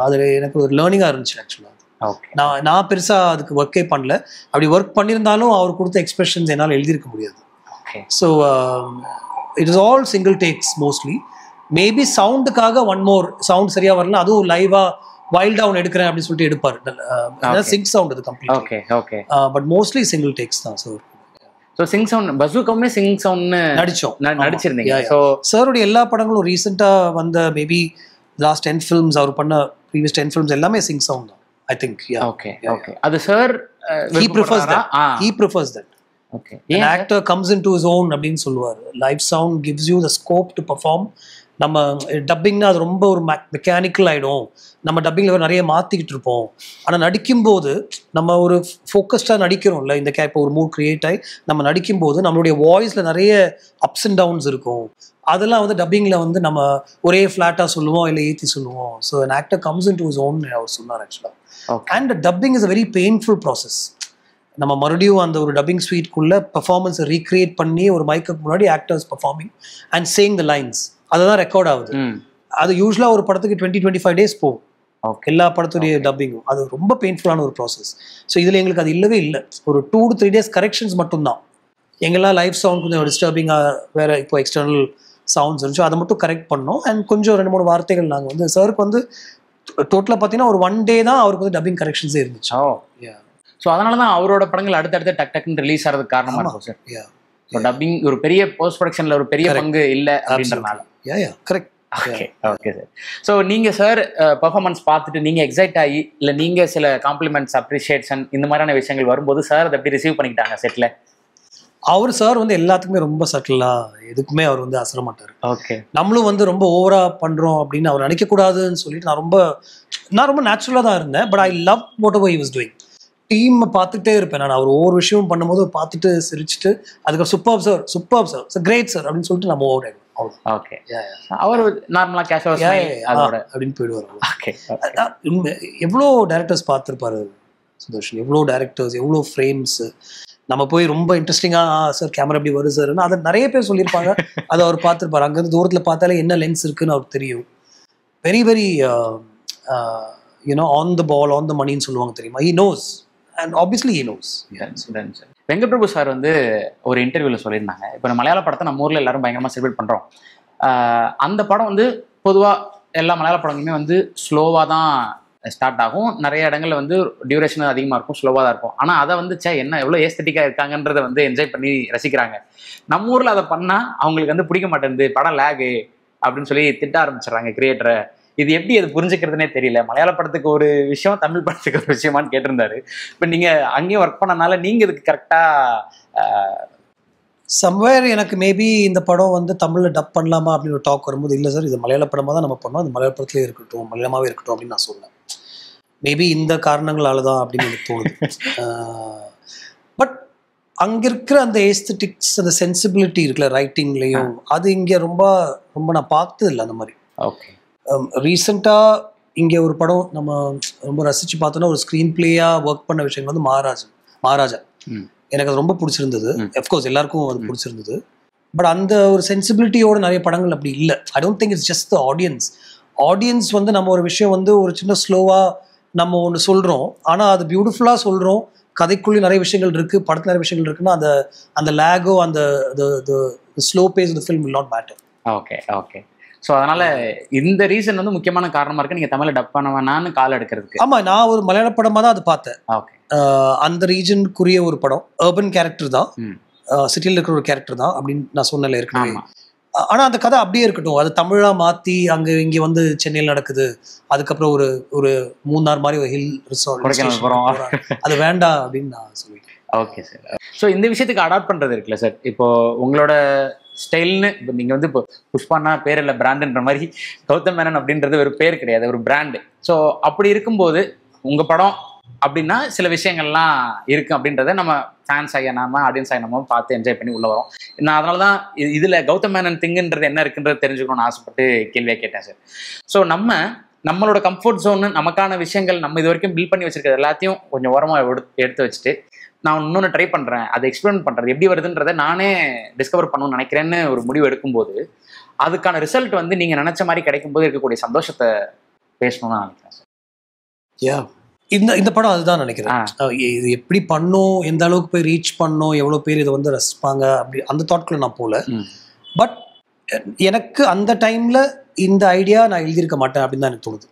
அது எனக்கு ஒரு லேர்னிங்காக இருந்துச்சு ஆக்சுவலாக. நான் பெருசாக அதுக்கு ஒர்க்கே பண்ணல. அப்படி ஒர்க் பண்ணியிருந்தாலும் அவர் கொடுத்த எக்ஸ்பிரஷன்ஸ் என்னால் எழுதியிருக்க முடியாது. So it is all single takes mostly. Maybe சவுண்டுக்காக ஒன் மோர் சவுண்ட் சரியாக வரல, அதுவும் லைவாக வைல்ட் டவுன் எடுக்கிறேன் அப்படின்னு சொல்லிட்டு எடுப்பார். சிங் சவுண்ட் அது complete. But mostly single takes தான் சார். ஸோ சிங் சவுண்ட் பசூக்காவுமே சிங் சவுண்ட்னு நடிச்சிருந்தீங்க. ஸோ சாருடைய எல்லா படங்களும் ரீசெண்டாக வந்த மேபி லாஸ்ட் 10 ஃபிலிம்ஸ் அவர் பண்ண ப்ரீவியஸ் 10 ஃபிலிம்ஸ் எல்லாமே சிங் சவுண்ட் தான் ஐ திங்க். Okay okay. அது sir he prefers that. Okay. An actor comes into his own அப்படின்னு சொல்லுவார். Live sound gives you the scope to perform. நம்ம டப்பிங்னா அது ரொம்ப ஒரு மெக்கானிக்கல் ஆகிடும். நம்ம டப்பிங்கில் நிறைய மாற்றிக்கிட்டு இருப்போம். ஆனால் நடிக்கும்போது நம்ம ஒரு ஃபோக்கஸ்டாக நடிக்கிறோம்ல, இந்த இப்போ ஒரு மூட் க்ரியேட் ஆகி நம்ம நடிக்கும்போது நம்மளுடைய வாய்ஸில் நிறைய அப்ஸ் அண்ட் டவுன்ஸ் இருக்கும். அதெல்லாம் வந்து டப்பிங்கில் வந்து நம்ம ஒரே ஃப்ளாட்டாக சொல்லுவோம், இல்லை ஏற்றி சொல்லுவோம். So an actor comes into his own அவர் சொன்னார் ஆக்சுவலாக. And dubbing is a very painful process. நம்ம மறுபடியும் அந்த ஒரு டப்பிங் ஸ்வீட்குள்ளே பெர்ஃபார்மன்ஸை ரீக்ரியேட் பண்ணி ஒரு மைக்குக்கு முன்னாடி actors performing and saying the lines, அதுதான் ரெக்கார்ட் ஆகுது. அது யூஸ்வலாக ஒரு படத்துக்கு 20-25 days போகும் எல்லா படத்துடைய டப்பிங்கும். அது ரொம்ப பெயின்ஃபுல்லான ஒரு ப்ராசஸ். ஸோ இதில் எங்களுக்கு அது இல்லவே இல்லை. ஒரு 2 to 3 days கரெக்ஷன்ஸ் மட்டும்தான். எங்கெல்லாம் லைவ் சவுண்ட் கொஞ்சம் டிஸ்டர்பிங்காக வேறு இப்போ எக்ஸ்டர்னல் சவுண்ட்ஸ் இருந்துச்சோ அதை மட்டும் கரெக்ட் பண்ணோம். அண்ட் கொஞ்சம் 2-3 வார்த்தைகள் நாங்கள் வந்து சாருக்கு வந்து டோட்டலாக பார்த்தீங்கன்னா ஒரு 1 day தான் அவருக்கு வந்து டப்பிங் கரெக்ஷன்ஸே இருந்துச்சு. ஸோ அதனால தான் அவரோட படங்கள் அடுத்தடுத்து டக் டக்குன்னு ரிலீஸ் ஆகிறதுக்கு காரணமாக இருக்கும் சார். ஸோ டப்பிங் ஒரு பெரிய போஸ்ட் ப்ரொடக்ஷனில் ஒரு பெரிய பங்கு இல்லை அப்படின்றனால. Correct. Okay okay sir. So நீங்கள் சார் பர்ஃபார்மன்ஸ் பார்த்துட்டு நீங்கள் எக்ஸைட் ஆகி, இல்லை நீங்கள் சில காம்ப்ளிமெண்ட்ஸ் அப்ரிஷியேஷன் இந்த மாதிரியான விஷயங்கள் வரும்போது சார் அதை எப்படி ரிசீவ் பண்ணிக்கிட்டாங்க செட்டில்? அவர் சார் வந்து எல்லாத்துக்குமே ரொம்ப சட்டிலாக எதுக்குமே அவர் வந்து அசர மாட்டார். ஓகே. நம்மளும் வந்து ரொம்ப ஓவரா பண்ணுறோம் அப்படின்னு அவர் நினைக்கக்கூடாதுன்னு சொல்லிட்டு நான் ரொம்ப நேச்சுரலாக தான் இருந்தேன். But I love what ever he was doing. டீமை பார்த்துட்டே இருப்பேன் நான். அவர் ஒவ்வொரு விஷயமும் பண்ணும்போது பார்த்துட்டு சிரிச்சுட்டு அதுக்கு சூப்பர் சார் கிரேட் சார் அப்படின்னு சொல்லிட்டு நம்ம ஓவர் ஆகிடும். ஓகே. அவர் நார்மலாக கேஷுவல் அப்படின்னு போயிடுவார். ஓகே. எவ்வளோ டேரக்டர்ஸ் பார்த்துருப்பாரு சுதர்ஷன், எவ்வளோ டேரக்டர்ஸ், எவ்வளோ ஃப்ரேம்ஸ். நம்ம போய் ரொம்ப இன்ட்ரெஸ்டிங்காக சார் கேமரா எப்படி வருது சார்ன்னு அதை நிறைய பேர் சொல்லியிருப்பாங்க. அதை அவர் பார்த்துருப்பாரு. அங்கேருந்து தூரத்தில் பார்த்தாலே என்ன லென்ஸ் இருக்குன்னு அவருக்கு தெரியும். Very very on the ball, on the மணின்னு சொல்லுவாங்க தெரியுமா. He knows and obviously he knows. Venkat Prabhu sir வந்து ஒரு இன்டர்வியூவில் சொல்லியிருந்தாங்க, இப்போ நம்ம மலையாள படத்தை நம்ம ஊரில் எல்லாரும் பயங்கரமாக செலிப்ரேட் பண்ணுறோம். அந்த படம் வந்து பொதுவாக எல்லா மலையாள படங்களுமே வந்து ஸ்லோவாக தான் ஸ்டார்ட் ஆகும். நிறைய இடங்கள்ல வந்து டியூரேஷன் அதிகமாக இருக்கும், ஸ்லோவாக தான் இருக்கும். ஆனால் அதை வந்து என்ன எவ்வளோ ஏஸ்தட்டிக்காக இருக்காங்கன்றதை வந்து என்ஜாய் பண்ணி ரசிக்கிறாங்க. நம்ம ஊரில் அதை பண்ணால் அவங்களுக்கு வந்து பிடிக்க மாட்டேங்குது, படம் லேகு அப்படின்னு சொல்லி திட்ட ஆரம்பிச்சிடறாங்க கிரியேட்டரை. இது எப்படி அது புரிஞ்சுக்கிறதுனே தெரியல. மலையாள படத்துக்கு ஒரு விஷயம், தமிழ் படத்துக்கு ஒரு விஷயமானு கேட்டிருந்தாரு. இப்போ நீங்கள் அங்கேயும் ஒர்க் பண்ணனால நீங்கள் இதுக்கு கரெக்டாக சம்வேர் எனக்கு மேபி இந்த படம் வந்து தமிழில் டப் பண்ணலாமா அப்படின்னு ஒரு டாக் வரும்போது, இல்லை சார் இது மலையாள படமாக தான் நம்ம பண்ணோம், அது மலையாள படத்துலேயே இருக்கட்டும், மலையாளமாகவே இருக்கட்டும் அப்படின்னு நான் சொன்னேன். மேபி இந்த காரணங்களால தான் அப்படின்னு எனக்கு தோணுது. பட் அங்கே இருக்கிற அந்த ஏஸ்தட்டிக்ஸ், அந்த சென்சிபிலிட்டி இருக்குல்ல ரைட்டிங்லேயும், அது இங்கே ரொம்ப ரொம்ப நான் பார்த்தது இல்லை அந்த மாதிரி. ஓகே. ரீசெண்டாக இங்கே ஒரு படம் நம்ம ரொம்ப ரசித்து பார்த்தோன்னா, ஒரு ஸ்க்ரீன் பிளேயாக ஒர்க் பண்ண விஷயங்கள் வந்து மகாராஜா. எனக்கு அது ரொம்ப பிடிச்சிருந்தது. அஃப்கோர்ஸ் எல்லாருக்கும் அது பிடிச்சிருந்தது. பட் அந்த ஒரு சென்சிபிலிட்டியோட நிறைய படங்கள் அப்படி இல்லை. I don't think it's just the audience வந்து நம்ம ஒரு விஷயம் வந்து ஒரு சின்ன ஸ்லோவாக நம்ம ஒன்று சொல்கிறோம், ஆனால் அது பியூட்டிஃபுல்லாக சொல்கிறோம், கதைக்குள்ளே நிறைய விஷயங்கள் இருக்குது, படத்தில் நிறைய விஷயங்கள் இருக்குன்னா அந்த லேகோ, அந்த slow pace of the film will not matter. Okay okay. So அதனால இந்த ரீசன் வந்து முக்கியமான காரணமாக இருக்குது நீங்கள் தமிழை டப் பண்ண வேணான்னு கால் எடுக்கிறதுக்கு. ஆமாம், நான் ஒரு மலையாள படமாக தான் அது பார்த்தேன். ஓகே. அந்த ரீஜனுக்குரிய ஒரு படம், அர்பன் கேரக்டர் தான், சிட்டியில் இருக்கிற ஒரு கேரக்டர் தான் அப்படின்னு நான் சொன்னல ஏற்கனவே. ஆனால் அந்த கதை அப்படியே இருக்கட்டும், அது தமிழாக மாற்றி அங்கே இங்கே வந்து சென்னையில் நடக்குது, அதுக்கப்புறம் ஒரு மூணார் மாதிரி ஒரு ஹில் ரிசார்ட், அது வேண்டாம் அப்படின்னு நான் சொல்லிட்டேன். Okay sir. ஸோ இந்த விஷயத்துக்கு அடாப்ட் பண்ணுறது இருக்குல்ல சார், இப்போ உங்களோட ஸ்டைல்னு இப்போ நீங்கள் வந்து இப்போ புஷ்பானா பேர் இல்லை பிராண்டுன்ற மாதிரி கௌதம் மேனன் அப்படின்றது ஒரு பேர் கிடையாது, ஒரு பிராண்டு. ஸோ அப்படி இருக்கும்போது உங்கள் படம் அப்படின்னா சில விஷயங்கள்லாம் இருக்குது அப்படின்றத நம்ம ஃபேன்ஸ் ஆகிய நாம ஆடியன்ஸ் ஆகிய நம்ம பார்த்து என்ஜாய் பண்ணி உள்ளே வரோம். நான் அதனால தான் இதில் கௌதம் மேனன் திங்குன்றது என்ன இருக்குன்றது தெரிஞ்சுக்கணும்னு ஆசைப்பட்டு கேள்வியாக கேட்டேன் சார். ஸோ நம்மளோட கம்ஃபர்ட் ஜோனு, நமக்கான விஷயங்கள் நம்ம இது வரைக்கும் பில்ட் பண்ணி வச்சிருக்கிறது எல்லாத்தையும் கொஞ்சம் ஓரமாக எடுத்து வச்சுட்டு நான் இன்னொன்று ட்ரை பண்ணுறேன், அதை எக்ஸ்பிளைன் பண்ணுறது எப்படி வருதுன்றதை நானே டிஸ்கவர் பண்ணணும்னு நினைக்கிறேன்னு ஒரு முடிவு எடுக்கும்போது அதுக்கான ரிசல்ட் வந்து நீங்கள் நினச்ச மாதிரி கிடைக்கும்போது இருக்கக்கூடிய சந்தோஷத்தை பேசணும்னு நான் நினைக்கிறேன் சார். இந்த படம் அதுதான் நினைக்கிறேன். இது எப்படி பண்ணோம், எந்த அளவுக்கு போய் ரீச் பண்ணோம், எவ்வளோ பேர் இதை வந்து ரசிப்பாங்க, அப்படி அந்த தாட்குள்ள நான் போகல. பட் எனக்கு அந்த டைமில் இந்த ஐடியா நான் எழுதியிருக்க மாட்டேன் அப்படின்னு தான் எனக்கு தோணுது.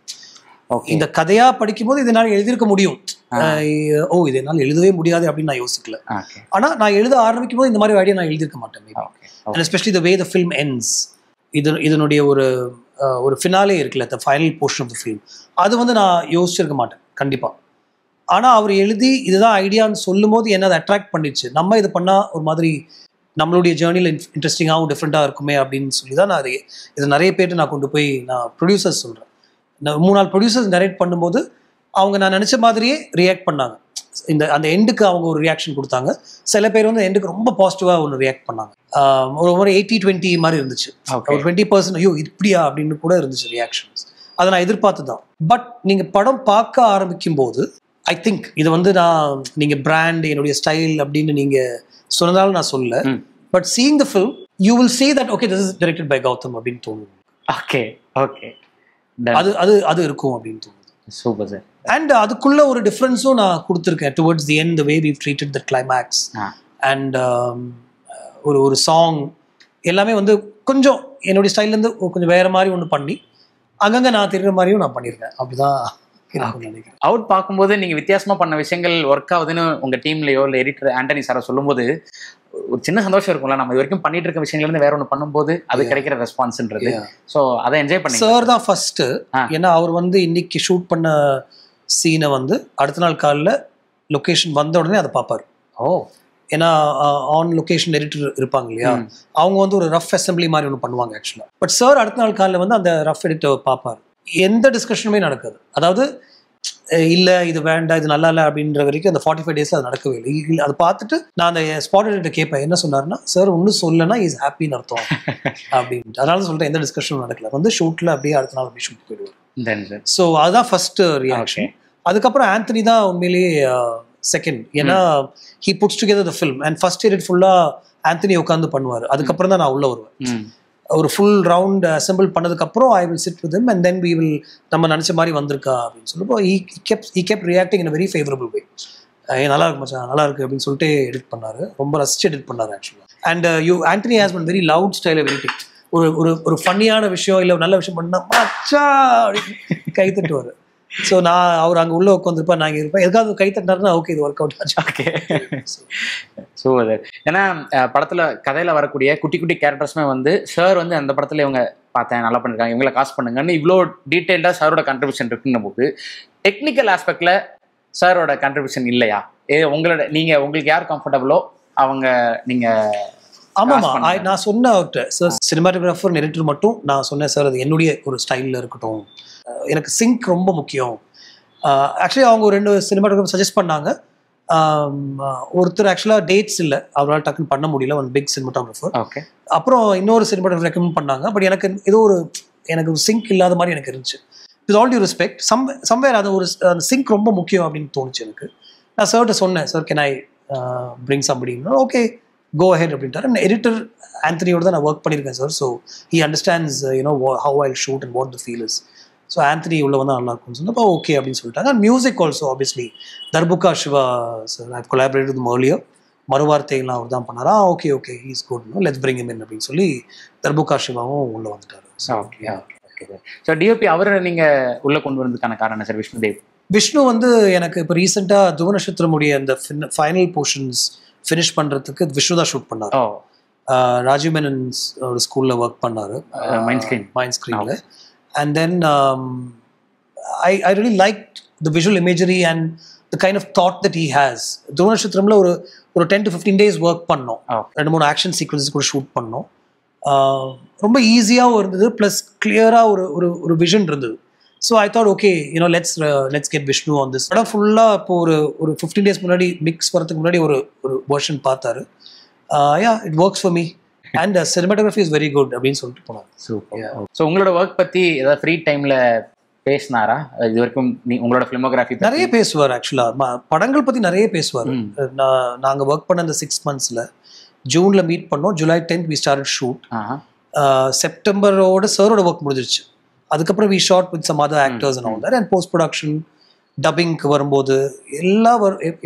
இந்த கதையாக படிக்கும்போது இதனால் எழுதியிருக்க முடியும், இது என்னால் எழுதவே முடியாது அப்படின்னு நான் யோசிக்கல. ஆனால் நான் எழுத ஆரம்பிக்கும் போது இந்த மாதிரி ஐடியா நான் எழுதியிருக்க மாட்டேன். Especially the way the film ends, இதனுடைய ஒரு ஃபினாலே இருக்குல்ல, the final portion of the film, அது வந்து நான் யோசிச்சிருக்க மாட்டேன் கண்டிப்பாக. ஆனால் அவர் எழுதி இதுதான் ஐடியான்னு சொல்லும் போது என்ன அதை அட்ராக்ட் பண்ணிடுச்சு, நம்ம இது பண்ணால் ஒரு மாதிரி நம்மளுடைய ஜேர்னியில் இன்ட்ரெஸ்டிங்காகவும் டிஃப்ரெண்ட்டாக இருக்குமே அப்படின்னு சொல்லி தான் நான் இது நிறைய பேர்ட்டு நான் கொண்டு போய் நான் ப்ரொடியூசர்ஸ் சொல்கிறேன். 3-4 ப்ரொடியூசர்ஸ் நரேட் பண்ணும்போது அவங்க நான் நினச்ச மாதிரியே ரியாக்ட் பண்ணாங்க. அந்த எண்டுக்கு அவங்க ஒரு ரியாக்ஷன் கொடுத்தாங்க. சில பேர் வந்து எண்டுக்கு ரொம்ப பாசிட்டிவாக ஒன்று ரியாக்ட் பண்ணாங்க. ஒரு 80-20 மாதிரி இருந்துச்சு. ஒரு 20% ஐயோ இப்படியா அப்படின்னு கூட இருந்துச்சு ரியாக்ஷன்ஸ். அதை நான் எதிர்பார்த்து தான். பட் நீங்கள் படம் பார்க்க ஆரம்பிக்கும் போது ஐ திங்க் இது வந்து நீங்கள் பிராண்ட், என்னுடைய ஸ்டைல் அப்படின்னு நீங்கள் சொன்னதால நான் சொல்ல, but seeing the film you will see that okay this is directed by Gautham அப்படின்னு தோணும். ஓகே ஓகே, அது இருக்கும் அப்படின்னு தோணுது. Super sir. அண்ட் அதுக்குள்ள ஒரு டிஃப்ரென்ஸும் நான் கொடுத்துருக்கேன் towards the end, the way we've treated the climax and ஒரு சாங் எல்லாமே வந்து கொஞ்சம் என்னுடைய ஸ்டைல்லேருந்து கொஞ்சம் வேற மாதிரி ஒன்று பண்ணி அங்கங்கே நான் தெரிகிற மாதிரியும் நான் பண்ணியிருக்கேன். அப்படிதான் நினைக்கிறேன். அவுட் பார்க்கும்போது நீங்கள் வித்தியாசமாக பண்ண விஷயங்கள் ஒர்க் ஆகுதுன்னு உங்கள் டீம்லையோ இல்லை எடிட்டர் ஆண்டனி சாரோ சொல்லும்போது ஒரு சின்ன சந்தோஷம் இருக்கும்ல, நம்ம இது வரைக்கும் பண்ணிட்டு இருக்க விஷயங்கள்லேருந்து வேற ஒன்று பண்ணும்போது அது கிடைக்கிற ரெஸ்பான்ஸ்ன்றது. ஸோ அதை என்ஜாய் பண்ணி சார் தான் ஃபர்ஸ்ட். ஏன்னா அவர் வந்து இன்னைக்கு ஷூட் பண்ண சீனை வந்து அடுத்த நாள் காலையில் லொக்கேஷன் வந்த உடனே அதை பார்ப்பார். ஏன்னா ஆன் லொக்கேஷன் எடிட்டர் இருப்பாங்க இல்லையா, அவங்க வந்து ஒரு ரஃப் அசம்பிளி மாதிரி ஒன்று பண்ணுவாங்க ஆக்சுவலாக. பட் சார் அடுத்த நாள் காலையில் வந்து அந்த ரஃப் எடிட்டர் பார்ப்பார். எந்த டிஸ்கஷனுமே நடக்காது. அதாவது இல்லை இது வேண்டாம், இது நல்லா இல்லை அப்படின்ற வரைக்கும் அந்த 45 days அது நடக்கவே இல்லை. அதை பார்த்துட்டு நான் அந்த ஸ்பாட் எடிட்டர் கேட்பேன், என்ன சொன்னார்னா சார் ஒன்றும் சொல்லலைன்னா இஸ் ஹாப்பின்னு அர்த்தம் அப்படின்ட்டு. அதனால சொல்கிறேன் எந்த டிஸ்கஷனும் நடக்கல. வந்து ஷூட்டில் அப்படியே அடுத்த நாள் அப்படியே ஷூட் போயிடுவார். ஸோ அதுதான் ஃபர்ஸ்ட் ரியாக்ஷன். அதுக்கப்புறம் ஆந்தனி தான் உண்மையிலேயே செகண்ட். ஏன்னா he puts together the film and first edit ஃபுல்லாக ஆந்தனி உட்காந்து பண்ணுவார். அதுக்கப்புறம் தான் நான் உள்ளே வருவேன். ஒரு ஃபுல் ரவுண்ட் அசம்பிள் பண்ணதுக்கப்புறம் I will sit with him and then we will நம்ம நினச்ச மாதிரி வந்திருக்கா அப்படின்னு சொல்லுப்போ he kept reacting in a very favorable way. நல்லா இருக்கு மச்சான், நல்லா இருக்கு அப்படின்னு சொல்லிட்டு எடிட் பண்ணாரு. ரொம்ப ரசிச்சு எடிட் பண்ணாரு ஆக்சுவலாக. And Antony has one very loud style of editing. ஒரு ஃபன்னியான விஷயம் இல்லை நல்ல விஷயம் பண்ணா மச்சா அப்படின்னு கை தட்டுவார். ஸோ நான் அவர் அங்கே உள்ளே உட்காந்துருப்பேன், நான் இங்கே இருப்பேன். எதுக்காவது கை தட்டினாருன்னா ஓகே இது ஒர்க் அவுட் ஆச்சு. ஓகே ஸோ அது ஏன்னா படத்தில் கதையில் வரக்கூடிய குட்டி குட்டி கேரக்டர்ஸுமே வந்து சார் வந்து அந்த படத்தில் இவங்க பார்த்தேன் நல்லா பண்ணியிருக்காங்க, இவங்களை காசு பண்ணுங்கன்னு இவ்வளோ டீட்டெயில்டாக சாரோட கான்ட்ரிபியூஷன் இருக்குன்னு போது டெக்னிக்கல் ஆஸ்பெக்டில் சாரோட கான்ட்ரிபியூஷன் இல்லையா? உங்களுக்கு யார் கம்ஃபர்டபுளோ அவங்க நீங்கள் ஆமாமா நான் சொன்ன அவர்கிட்ட சார் சினிமாட்டோகிராஃபர் எடிட்டர் மட்டும் நான் சொன்னேன் சார் அது என்னுடைய ஒரு ஸ்டைலில் இருக்கட்டும், எனக்கு சிங்க் ரொம்ப முக்கியம். ஆக்சுவலி அவங்க ஒரு 2 சினிமாட்டோகிராஃபர் சஜஸ்ட் பண்ணாங்க. ஒருத்தர் ஆக்சுவலாக டேட்ஸ் இல்லை, அவரால் டக்குன்னு பண்ண முடியல, ஒன் பிக் சினிமாட்டோகிராஃபர். ஓகே. அப்புறம் இன்னொரு சினிமாட்டோகிராஃபர் ரெக்கமெண்ட் பண்ணாங்க. பட் எனக்கு ஏதோ எனக்கு ஒரு சிங்க் இல்லாத மாதிரி எனக்கு இருந்துச்சு. With all due respect, somewhere அது அந்த சிங்க் ரொம்ப முக்கியம் அப்படின்னு தோணுச்சு எனக்கு. நான் சார்கிட்ட சொன்னேன், sir can I bring somebody? Okay go ahead அப்படின்ட்டாரு. எடிட்டர் ஆந்தனியோட தான் நான் ஒர்க் பண்ணியிருக்கேன் sir. So he understands how I shoot and what the feel is. So Antony உள்ள வந்து நல்லா இருக்கும்னு சொன்னப்போ ஓகே அப்படின்னு சொல்லிட்டாங்க. And music also obviously Darbuka Siva sir, I collaborated with earlier. மறுவார்த்தைகள்லாம் அவர் தான் பண்ணாரா. Okay okay he's good, let's bring him in அப்படின்னு சொல்லி தர்புகா சிவாவும் உள்ளே வந்துட்டார். Okay okay. ஸோ டிஓபி அவரை நீங்கள் உள்ளே கொண்டு வரதுக்கான காரணம் சார்? விஷ்ணு வந்து எனக்கு இப்போ ரீசெண்டாக துருவ நட்சத்திரமுடைய அந்த ஃபைனல் போர்ஷன்ஸ் ஃபினிஷ் பண்ணுறதுக்கு விஷ்ணு தான் ஷூட் பண்ணார். ராஜீவ் மேனன் ஒரு ஸ்கூலில் ஒர்க் பண்ணார் மைண்ட் ஸ்க்ரீனில். And then I really liked the visual imagery and the kind of thought that he has. துருவ நட்சத்திரம்ல ஒரு 10 to 15 days ஒர்க் பண்ணோம். 2-3 ஆக்ஷன் சீக்வன்சஸ் கூட ஷூட் பண்ணோம். ரொம்ப ஈஸியாகவும் இருந்தது, ப்ளஸ் கிளியராக ஒரு விஷன் இருந்தது. So I thought okay let's get Vishnu on this. படம் ஃபுல்லாக இப்போ ஒரு 15 days முன்னாடி மிக்ஸ் வரதுக்கு முன்னாடி ஒரு வெர்ஷன் பார்த்தாரு. Yeah it works for me and cinematography is very good அப்படின்னு சொல்லிட்டு போனார். ஸோ உங்களோட ஒர்க் பற்றி ஏதாவது ஃப்ரீ டைமில் பேசினாரா? இது வரைக்கும் உங்களோட ஃபிலிமோகிராஃபி நிறைய பேசுவார். ஆக்சுவலாக படங்கள் பற்றி நிறைய பேசுவார். நாங்கள் ஒர்க் பண்ண அந்த 6 monthsல ஜூனில் மீட் பண்ணோம். July 10th we started shoot. செப்டம்பரோட சாரோட ஒர்க் முடிஞ்சிருச்சு. அதுக்கப்புறம் we shot with some other actors and all that, and post production டப்பிங்க்கு வரும்போது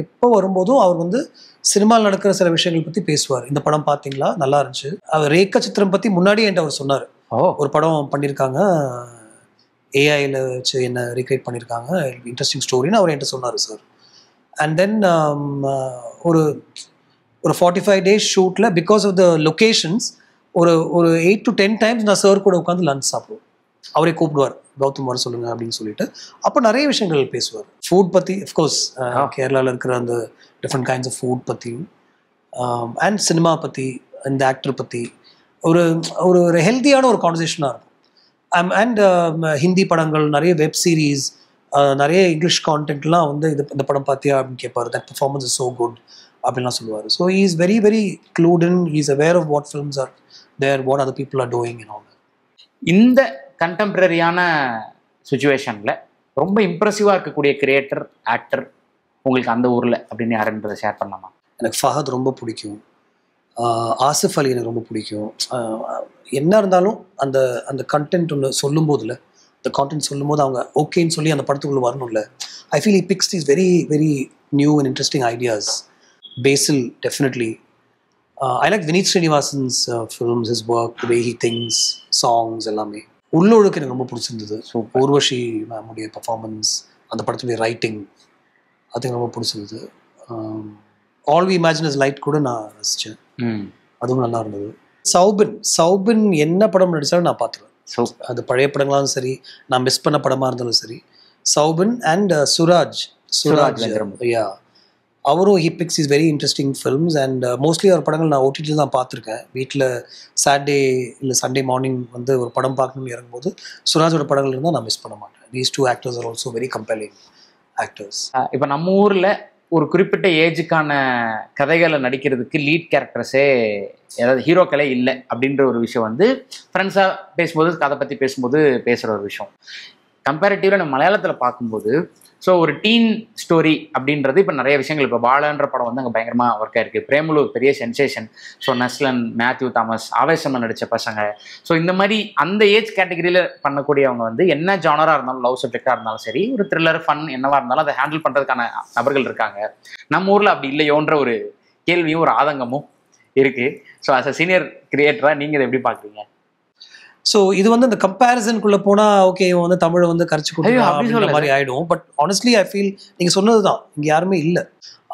எப்போ வரும்போதும் அவர் வந்து சினிமாவில் நடக்கிற சில விஷயங்கள் பற்றி பேசுவார். இந்த படம் பார்த்தீங்களா, நல்லா இருந்துச்சு. அவர் ரேக்கா சித்திரம் பற்றி முன்னாடியே என்கிட்ட அவர் சொன்னார். ஒரு படம் பண்ணியிருக்காங்க, ஏஐயில் வச்சு என்ன ரீக்ரியேட் பண்ணியிருக்காங்க, இன்ட்ரெஸ்டிங் ஸ்டோரின்னு அவர் என்கிட்ட சொன்னார் சார். அண்ட் தென் ஒரு 45 days ஷூட்டில் பிகாஸ் ஆஃப் த லொக்கேஷன்ஸ் ஒரு 8 to 10 times நான் சார் கூட உட்காந்து லஞ்ச் சாப்பிடுவோம். அவரே கூப்பிடுவார், கௌதம் வர சொல்லுங்க அப்படின்னு சொல்லிட்டு. அப்போ நிறைய விஷயங்கள் பேசுவார். ஃபுட் பற்றி, அஃப்கோர்ஸ் கேரளாவில் இருக்கிற அந்த டிஃப்ரெண்ட் கைண்ட்ஸ் ஆஃப் ஃபுட் பற்றியும், அண்ட் சினிமா பற்றி, இந்த ஆக்டர் பற்றி ஒரு ஹெல்த்தியான ஒரு கான்வர்சேஷனாக இருக்கும். அண்ட் ஹிந்தி படங்கள், நிறைய வெப் சீரிஸ், நிறைய இங்கிலீஷ் கான்டென்ட்லாம் வந்து இந்த படம் பார்த்தியா அப்படின்னு கேட்பார். That performance is so good அப்படின்லாம் சொல்லுவார். So he is very very clued in, he is aware of what films are there, what other people are doing in all. இந்த கண்டெம்பரரியான சுச்சுவேஷனில் ரொம்ப இம்ப்ரெசிவாக இருக்கக்கூடிய கிரியேட்டர், ஆக்டர் உங்களுக்கு அந்த ஊரில் அப்படின்னு யாருன்றதை ஷேர் பண்ணலாமா? எனக்கு ஃபஹத் ரொம்ப பிடிக்கும், ஆசிஃப் அலி எனக்கு ரொம்ப பிடிக்கும். என்ன இருந்தாலும் அந்த கண்டென்ட் ஒன்று சொல்லும் போதில், இந்த கான்டென்ட் சொல்லும் போது அவங்க ஓகேன்னு சொல்லி அந்த படத்துக்குள்ளே வரணும்ல. I feel he picks these very very new and interesting ideas. Basil definitely. I like Vineet Srinivasan's films, his work, the way he thinks, songs எல்லாமே. உள்ளொழுக்கு எனக்கு ரொம்ப பிடிச்சிருந்தது. ஸோ ஊர்வஷி மேமுடைய பர்ஃபார்மன்ஸ், அந்த படத்துடைய ரைட்டிங், அது எனக்கு ரொம்ப பிடிச்சிருந்தது. All we imagine is light கூட நான் ரசித்தேன், அதுவும் நல்லா இருந்தது. சௌபின் என்ன படம் நடித்தாலும் நான் பார்த்துருவேன். ஸோ அது பழைய படங்களாலும் சரி, நான் மிஸ் பண்ண படமாக இருந்தாலும் சரி. சௌபின் அண்ட் சுராஜ் யா, அவரும் he picks is very interesting films. And mostly அவர் படங்கள் நான் ஓடிடியில் தான் பார்த்துருக்கேன். வீட்டில் சாட்டர்டே இல்லை சண்டே மார்னிங் வந்து ஒரு படம் பார்க்கணும்னு இறங்கும்போது சுராஜோட படங்கள் இருந்தால் நான் மிஸ் பண்ண மாட்டேன். These 2 actors are also very compelling actors. இப்போ நம்ம ஊரில் ஒரு குறிப்பிட்ட ஏஜுக்கான கதைகளை நடிக்கிறதுக்கு லீட் கேரக்டர்ஸே, ஏதாவது ஹீரோக்களே இல்லை அப்படின்ற ஒரு விஷயம் வந்து ஃப்ரெண்ட்ஸாக பேசும்போது, கதை பற்றி பேசும்போது பேசுகிற ஒரு விஷயம். கம்பேரிட்டிவ்ல நம்ம மலையாளத்தில் பார்க்கும்போது, ஸோ ஒரு டீன் ஸ்டோரி அப்படின்றது இப்போ நிறைய விஷயங்கள், இப்போ பாலான்ற படம் வந்து அங்கே பயங்கரமாக ஒர்க்காக இருக்குது. பிரேமலு பெரிய சென்சேஷன். ஸோ நஸ்லன், மேத்யூ தாமஸ், ஆவேசமாக நடித்த பசங்க. ஸோ இந்த மாதிரி அந்த ஏஜ் கேட்டகரியில் பண்ணக்கூடியவங்க வந்து என்ன ஜானராக இருந்தாலும், லவ் சப்ஜெக்டாக இருந்தாலும் சரி, ஒரு த்ரில்லர், ஃபன் என்னவாக இருந்தாலும் அதை ஹேண்டில் பண்ணுறதுக்கான நபர்கள் இருக்காங்க. நம்ம ஊரில் அப்படி இல்லையோன்ற ஒரு கேள்வியும் ஒரு ஆதங்கமும் இருக்குது. ஸோ அஸ் அ சீனியர் கிரியேட்டராக நீங்கள் இதை எப்படி பார்க்குறீங்க? ஸோ இது வந்து அந்த கம்பேரிசனுக்குள்ளே போனால் ஓகே, இவன் வந்து தமிழை வந்து கரைச்சி கொடுக்கலாம் அப்படின்ற மாதிரி ஆகிடும். பட் ஆனஸ்ட்லி ஐ ஃபீல் நீங்கள் சொன்னது தான், இங்கே யாருமே இல்லை.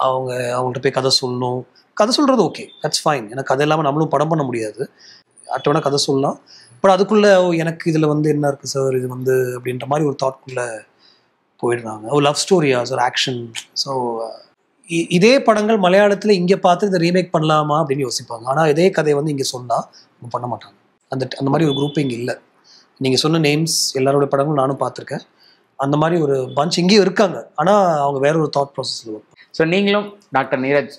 அவங்கள்ட்ட போய் கதை சொல்லணும், கதை சொல்கிறது ஓகே, தட்ஸ் ஃபைன். ஏன்னா கதை இல்லாமல் நம்மளும் படம் பண்ண முடியாது. யார்கிட்ட வேணால் கதை சொல்லலாம். பட் அதுக்குள்ளே எனக்கு இதில் வந்து என்ன இருக்குது சார், இது வந்து அப்படின்ற மாதிரி ஒரு தாட்குள்ளே போயிடுறாங்க. ஒரு லவ் ஸ்டோரியா, ஒரு ஆக்ஷன். ஸோ இதே படங்கள் மலையாளத்தில் இங்கே பார்த்து இதை ரீமேக் பண்ணலாமா அப்படின்னு யோசிப்பாங்க. ஆனால் இதே கதையை வந்து இங்கே சொன்னால் அவங்க பண்ண மாட்டாங்க. அந்த மாதிரி ஒரு குரூப் இங்கே இல்லை. நீங்கள் சொன்ன நேம்ஸ் எல்லாரோட படங்களும் நானும் பார்த்துருக்கேன். அந்த மாதிரி ஒரு பஞ்ச் இங்கேயும் இருக்காங்க. ஆனால் அவங்க வேற ஒரு தாட் ப்ராசஸில் ஒர்க். ஸோ நீங்களும் டாக்டர் நீரஜ்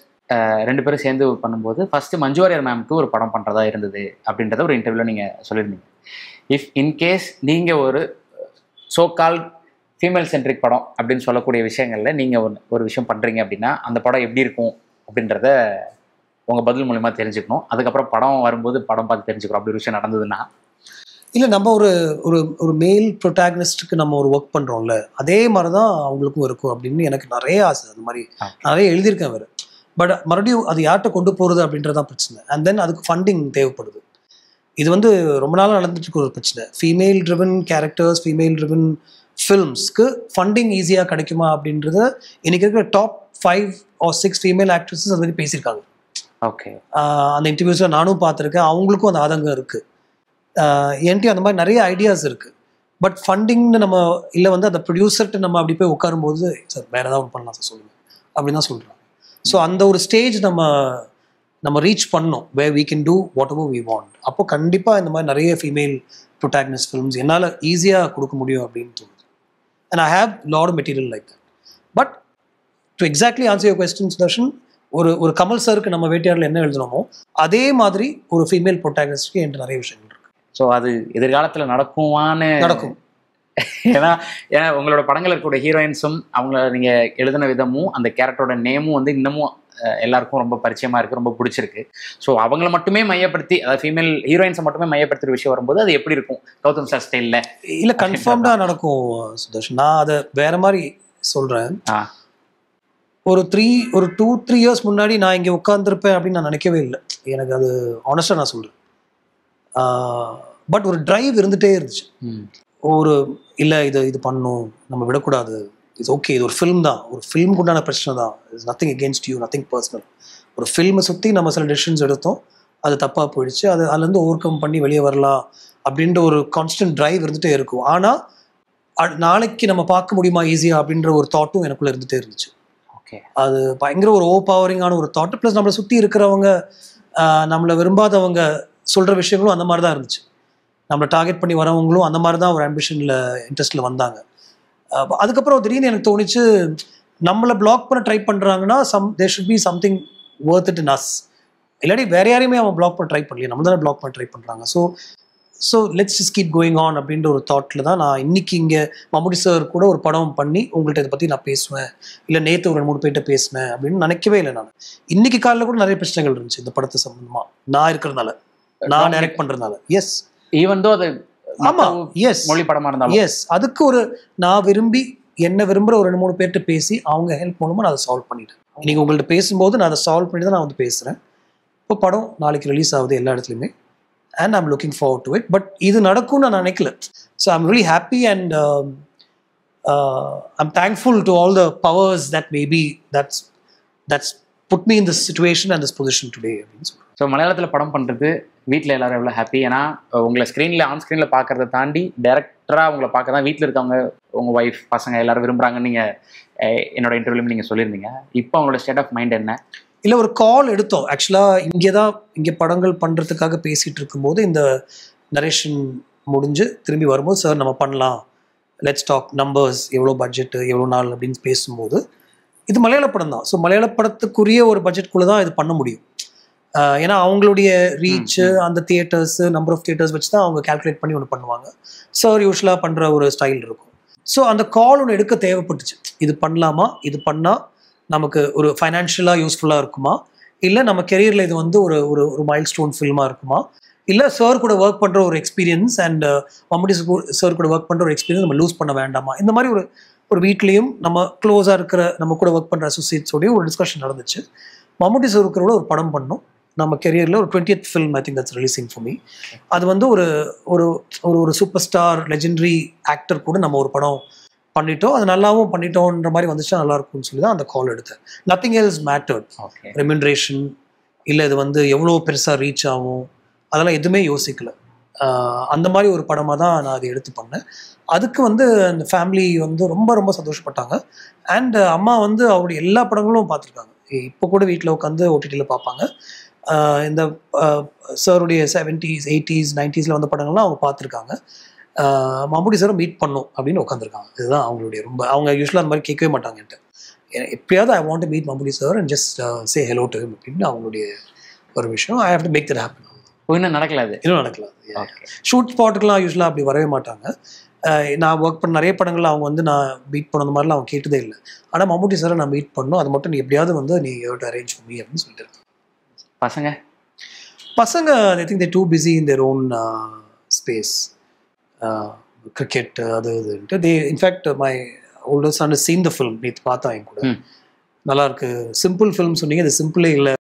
2 பேரும் சேர்ந்து பண்ணும்போது ஃபர்ஸ்ட் மஞ்சு வாரியர் மேம்க்கு ஒரு படம் பண்ணுறதா இருந்தது அப்படின்றத ஒரு இன்டர்வியூவில் நீங்கள் சொல்லியிருந்தீங்க. இஃப் இன்கேஸ் நீங்கள் ஒரு சோ கால் ஃபீமேல் சென்ட்ரிக் படம் அப்படின்னு சொல்லக்கூடிய விஷயங்களில் நீங்கள் ஒரு விஷயம் பண்ணுறீங்க அப்படின்னா அந்த படம் எப்படி இருக்கும் அப்படின்றத உங்கள் பதில் மூலமா தெரிஞ்சுக்கணும். அதுக்கப்புறம் படம் வரும்போது படம் பார்த்து தெரிஞ்சுக்கிறோம். அப்படி ஒரு விஷயம் நடந்ததுன்னா இல்லை, நம்ம ஒரு ஒரு ஒரு மேல் ப்ரொட்டாகனிஸ்ட்டுக்கு நம்ம ஒரு ஒர்க் பண்ணுறோம்ல, அதே மாதிரி தான் அவங்களுக்கும் இருக்கும் அப்படின்னு எனக்கு நிறைய ஆசை. அந்த மாதிரி நிறைய எழுதியிருக்கேன் வேறு. பட் மறுபடியும் அது யார்கிட்ட கொண்டு போகிறது அப்படின்றதான் பிரச்சனை. அண்ட் தென் அதுக்கு ஃபண்டிங் தேவைப்படுது. இது வந்து ரொம்ப நாளாக நடந்துட்டு இருக்க ஒரு பிரச்சனை. Female driven characters, female driven ஃபில்ம்ஸ்க்கு ஃபண்டிங் ஈஸியாக கிடைக்குமா அப்படின்றத இன்றைக்கி இருக்கிற டாப் 5 or 6 ஃபீமேல் ஆக்ட்ரஸஸ் அது மாதிரி பேசியிருக்காங்க. ஓகே, அந்த இன்டர்வியூஸில் நானும் பார்த்துருக்கேன். அவங்களுக்கும் அந்த ஆதங்கம் இருக்குது. என்கிட்ட அந்த மாதிரி நிறைய ஐடியாஸ் இருக்குது. பட் ஃபண்டிங்னு நம்ம இல்லை வந்து அந்த ப்ரொடியூசர்கிட்ட நம்ம அப்படி போய் உட்காரும்போது சார் வேறு ஏதாவது ஒன்று பண்ணலாம் சார் சொல்லுங்கள் அப்படின்னு தான் சொல்கிறாங்க. ஸோ அந்த ஒரு ஸ்டேஜ் நம்ம ரீச் பண்ணோம் வேர் we can do whatever we want. அப்போ கண்டிப்பாக இந்த மாதிரி நிறைய ஃபீமேல் ப்ரொட்டாகனிஸ்ட் ஃபிலிம்ஸ் என்னால் ஈஸியாக கொடுக்க முடியும் அப்படின்னு தோணுது. And I have lot of material like that. But to exactly answer your question Sudarshan, ஒரு கமல் சருக்கு நம்ம வேட்டையாடில் என்ன எழுதணுமோ அதே மாதிரி ஒரு ஃபீமேல் ப்ரொட்டாகனிஸ்ட்க்கு என்கிட்ட நிறைய விஷயங்கள் இருக்கு. ஸோ அது எதிர்காலத்தில் நடக்கும். ஏன்னா உங்களோட படங்கள் இருக்கக்கூடிய ஹீரோயின்ஸும் அவங்கள நீங்கள் எழுதின விதமும் அந்த கேரக்டரோட நேமும் வந்து இன்னமும் எல்லாருக்கும் ரொம்ப பரிச்சயமாக இருக்குது, ரொம்ப பிடிச்சிருக்கு. ஸோ அவங்கள மட்டுமே மையப்படுத்தி, அதாவது ஃபீமேல் ஹீரோயின்ஸை மட்டுமே மையப்படுத்துகிற விஷயம் வரும்போது அது எப்படி இருக்கும் கௌதம் சார் ஸ்டைலில்? இல்லை, கன்ஃபார்ம்டாக நடக்கும் சுதர்ஷன். நான் அதை வேற மாதிரி சொல்கிறேன். ஒரு 2-3 இயர்ஸ் முன்னாடி நான் இங்கே உட்காந்துருப்பேன் அப்படின்னு நான் நினைக்கவே இல்லை. எனக்கு அது ஆனஸ்டாக நான் சொல்கிறேன். பட் ஒரு டிரைவ் இருந்துகிட்டே இருந்துச்சு. இல்லை இது பண்ணணும், நம்ம விடக்கூடாது, இட்ஸ் ஓகே, இது ஒரு ஃபில்ம் தான், ஒரு ஃபில்முக்கு உண்டான பிரச்சனை தான், it's nothing against you, nothing personal. ஒரு ஃபில்மை சுற்றி நம்ம சில டெசிஷன்ஸ் எடுத்தோம், அது தப்பாக போயிடுச்சு, அதுலேருந்து ஓவர் கம் பண்ணி வெளியே வரலாம் அப்படின்ற ஒரு கான்ஸ்டன்ட் டிரைவ் இருந்துகிட்டே இருக்கும். ஆனால் நாளைக்கு நம்ம பார்க்க முடியுமா ஈஸியாக அப்படின்ற ஒரு தாட்டும் எனக்குள்ளே இருந்துகிட்டே இருந்துச்சு. ஓகே, அது பயங்கர ஒரு ஓவர் பவரிங்கான ஒரு தாட். ப்ளஸ் நம்மளை சுற்றி இருக்கிறவங்க, நம்மளை விரும்பாதவங்க சொல்கிற விஷயங்களும் அந்த மாதிரி தான் இருந்துச்சு. நம்மளை டார்கெட் பண்ணி வரவங்களும் அந்த மாதிரி தான் ஒரு ஆம்பிஷனில் இன்ட்ரெஸ்ட்டில் வந்தாங்க. அதுக்கப்புறம் திடீர்னு எனக்கு தோணிச்சு, நம்மளை பிளாக் பண்ண ட்ரை பண்ணுறாங்கன்னா there should be something worth it in us. இல்லாட்டி வேற யாரையுமே அவன் பிளாக் பண்ண ட்ரை பண்ணலையே, நம்ம தானே பிளாக் பண்ண ட்ரை பண்ணுறாங்க. So let's just keep going on அப்படின்ற ஒரு தாட்டில் தான் நான் இன்னைக்கு இங்கே மம்முட்டி சார் கூட ஒரு படம் பண்ணி உங்கள்கிட்ட இதை பற்றி நான் பேசுவேன், இல்லை நேற்று ஒரு 2-3 பேர்கிட்ட பேசினேன் அப்படின்னு நினைக்கவே இல்லை. நான் இன்னைக்கு காலையில் கூட நிறைய பிரச்சனைகள் இருந்துச்சு இந்த படத்தை சம்பந்தமாக, நான் இருக்கிறதுனால, நான் டைரக்ட் பண்ணுறதுனால. எஸ், ஈவன் தோ அது ஆமாம், எஸ், மொழி படமாக இருந்தாலும் எஸ், அதுக்கு நான் என்ன விரும்புகிற ஒரு 2-3 பேர்கிட்ட பேசி அவங்க ஹெல்ப் மூலமாக நான் அதை சால்வ் பண்ணிட்டேன். இன்னைக்கு உங்கள்கிட்ட பேசும்போது நான் அதை சால்வ் பண்ணி தான் நான் வந்து பேசுகிறேன். இப்போ படம் நாளைக்கு ரிலீஸ் ஆகுது எல்லா இடத்துலையுமே, and I'm looking forward to it. But இது நடக்கும்னு நான் நினைக்கல. So I'm really happy and I'm thankful to all the powers that maybe that's put me in this situation and this position today. So மலையாளத்தில் படம் பண்ணுறது வீட்டில் எல்லாரும் எவ்வளோ ஹாப்பி? ஏன்னா உங்களை ஆன் ஸ்க்ரீனில் பார்க்குறத தாண்டி டேரக்டராக உங்களை பார்க்க தான் வீட்டில் இருக்கவங்க, உங்கள் ஒய்ஃப், பசங்க எல்லாரும் விரும்புகிறாங்கன்னு நீங்கள் என்னோட இன்டர்வியூலையும் நீங்கள் சொல்லியிருந்தீங்க. இப்போ அவங்களோட ஸ்டேட் ஆஃப் மைண்ட் என்ன? இல்லை, ஒரு கால் எடுத்தோம். ஆக்சுவலாக இங்கே படங்கள் பண்ணுறதுக்காக பேசிகிட்டு இருக்கும்போது இந்த நரேஷன் முடிஞ்சு திரும்பி வரும்போது, சார் நம்ம பண்ணலாம், லெட்ஸ் டாக் நம்பர்ஸ், எவ்வளோ பட்ஜெட்டு, எவ்வளோ நாள் அப்படின்னு பேசும்போது, இது மலையாள படம் தான். ஸோ மலையாள படத்துக்குரிய ஒரு பட்ஜெட்குள்ளே தான் இது பண்ண முடியும். ஏன்னா அவங்களுடைய ரீச்சு, அந்த தியேட்டர்ஸு, நம்பர் ஆஃப் தியேட்டர்ஸ் வச்சு தான் அவங்க கால்குலேட் பண்ணி ஒன்று பண்ணுவாங்க. சார் யூஸ்வலாக பண்ணுற ஒரு ஸ்டைல் இருக்கும். ஸோ அந்த கால் ஒன்று எடுக்க தேவைப்பட்டுச்சு. இது பண்ணலாமா, இது பண்ணால் நமக்கு ஒரு ஃபைனான்ஷியலாக யூஸ்ஃபுல்லாக இருக்குமா, இல்லை நம்ம கெரியரில் இது வந்து ஒரு ஒரு மைல் ஸ்டோன் ஃபில்மாக இருக்குமா, இல்லை சார் கூட ஒர்க் பண்ணுற ஒரு எக்ஸ்பீரியன்ஸ் அண்ட் மம்முட்டி சார் கூட ஒர்க் பண்ணுற ஒரு எக்ஸ்பீரியன்ஸ் நம்ம லூஸ் பண்ண வேண்டாமா. இந்த மாதிரி ஒரு வீட்லேயும் நம்ம க்ளோஸாக இருக்கிற நம்ம கூட ஒர்க் பண்ணுற அசோசியேட்ஸோடய ஒரு டிஸ்கஷன் நடந்துச்சு. மம்முட்டி சார் இருக்கிறோட ஒரு படம் பண்ணோம் நம்ம கெரியரில், ஒரு 20th film, I think that's releasing for me. அது வந்து ஒரு ஒரு சூப்பர் ஸ்டார் லெஜெண்டரி ஆக்டர் கூட நம்ம ஒரு படம் பண்ணிட்டோம், அது நல்லாவும் பண்ணிட்டோன்ற மாதிரி வந்துச்சுன்னா நல்லா இருக்கும்னு சொல்லி தான் அந்த கால் எடுத்தேன். Nothing else mattered. ரெம்யூனரேஷன் இல்லை இது வந்து எவ்வளோ பெருசாக ரீச் ஆகும் அதெல்லாம் எதுவுமே யோசிக்கல. அந்த மாதிரி ஒரு படமாக தான் நான் அதை எடுத்து பண்ணேன். அதுக்கு வந்து அந்த ஃபேமிலி வந்து ரொம்ப ரொம்ப சந்தோஷப்பட்டாங்க. அண்ட் அம்மா வந்து அவருடைய எல்லா படங்களும் பார்த்துருக்காங்க. இப்போ கூட வீட்டில் உட்காந்து ஓடிடியில் பார்ப்பாங்க. இந்த சாருடைய 70s 80s 90s வந்த படங்கள்லாம் அவங்க பார்த்துருக்காங்க. மம்முட்டி சாரை மீட் பண்ணும் அப்படின்னு உட்காந்துருக்காங்க. இதுதான் அவங்களுடைய ரொம்ப, அவங்க யூஸ்வலாக அந்த மாதிரி கேட்கவே மாட்டாங்க என்கிட்ட. எப்பயாவது I want to meet Mammootty sir and just say hello to him அப்படின்னு அவங்களுடைய ஒரு விஷயம். I have to make that happen. இன்னும் நடக்கல, அது இன்னும் நடக்கல. ஷூட் ஸ்பாட்டுக்கெலாம் யூஸ்வலாக அப்படி வரவே மாட்டாங்க. நான் ஒர்க் பண்ண நிறைய படங்கள்ல அவங்க வந்து நான் மீட் பண்ண மாதிரிலாம் அவங்க கேட்டதே இல்லை. ஆனால் மம்முட்டி சாரை நான் மீட் பண்ணணும், அது மட்டும் நீ எப்படியாவது வந்து நீ யூ அரேஞ்ச் பண்ணி அப்படின்னு சொல்லிட்டு. பசங்க I think they too busy in their own space. Cricket அது இதுன்ட்டு they in fact my older son seen the film. நேற்று பார்த்தா என் கூட நல்லா இருக்கு. சிம்பிள் ஃபிலிம் சொன்னீங்க, அது சிம்பிளே இல்லை.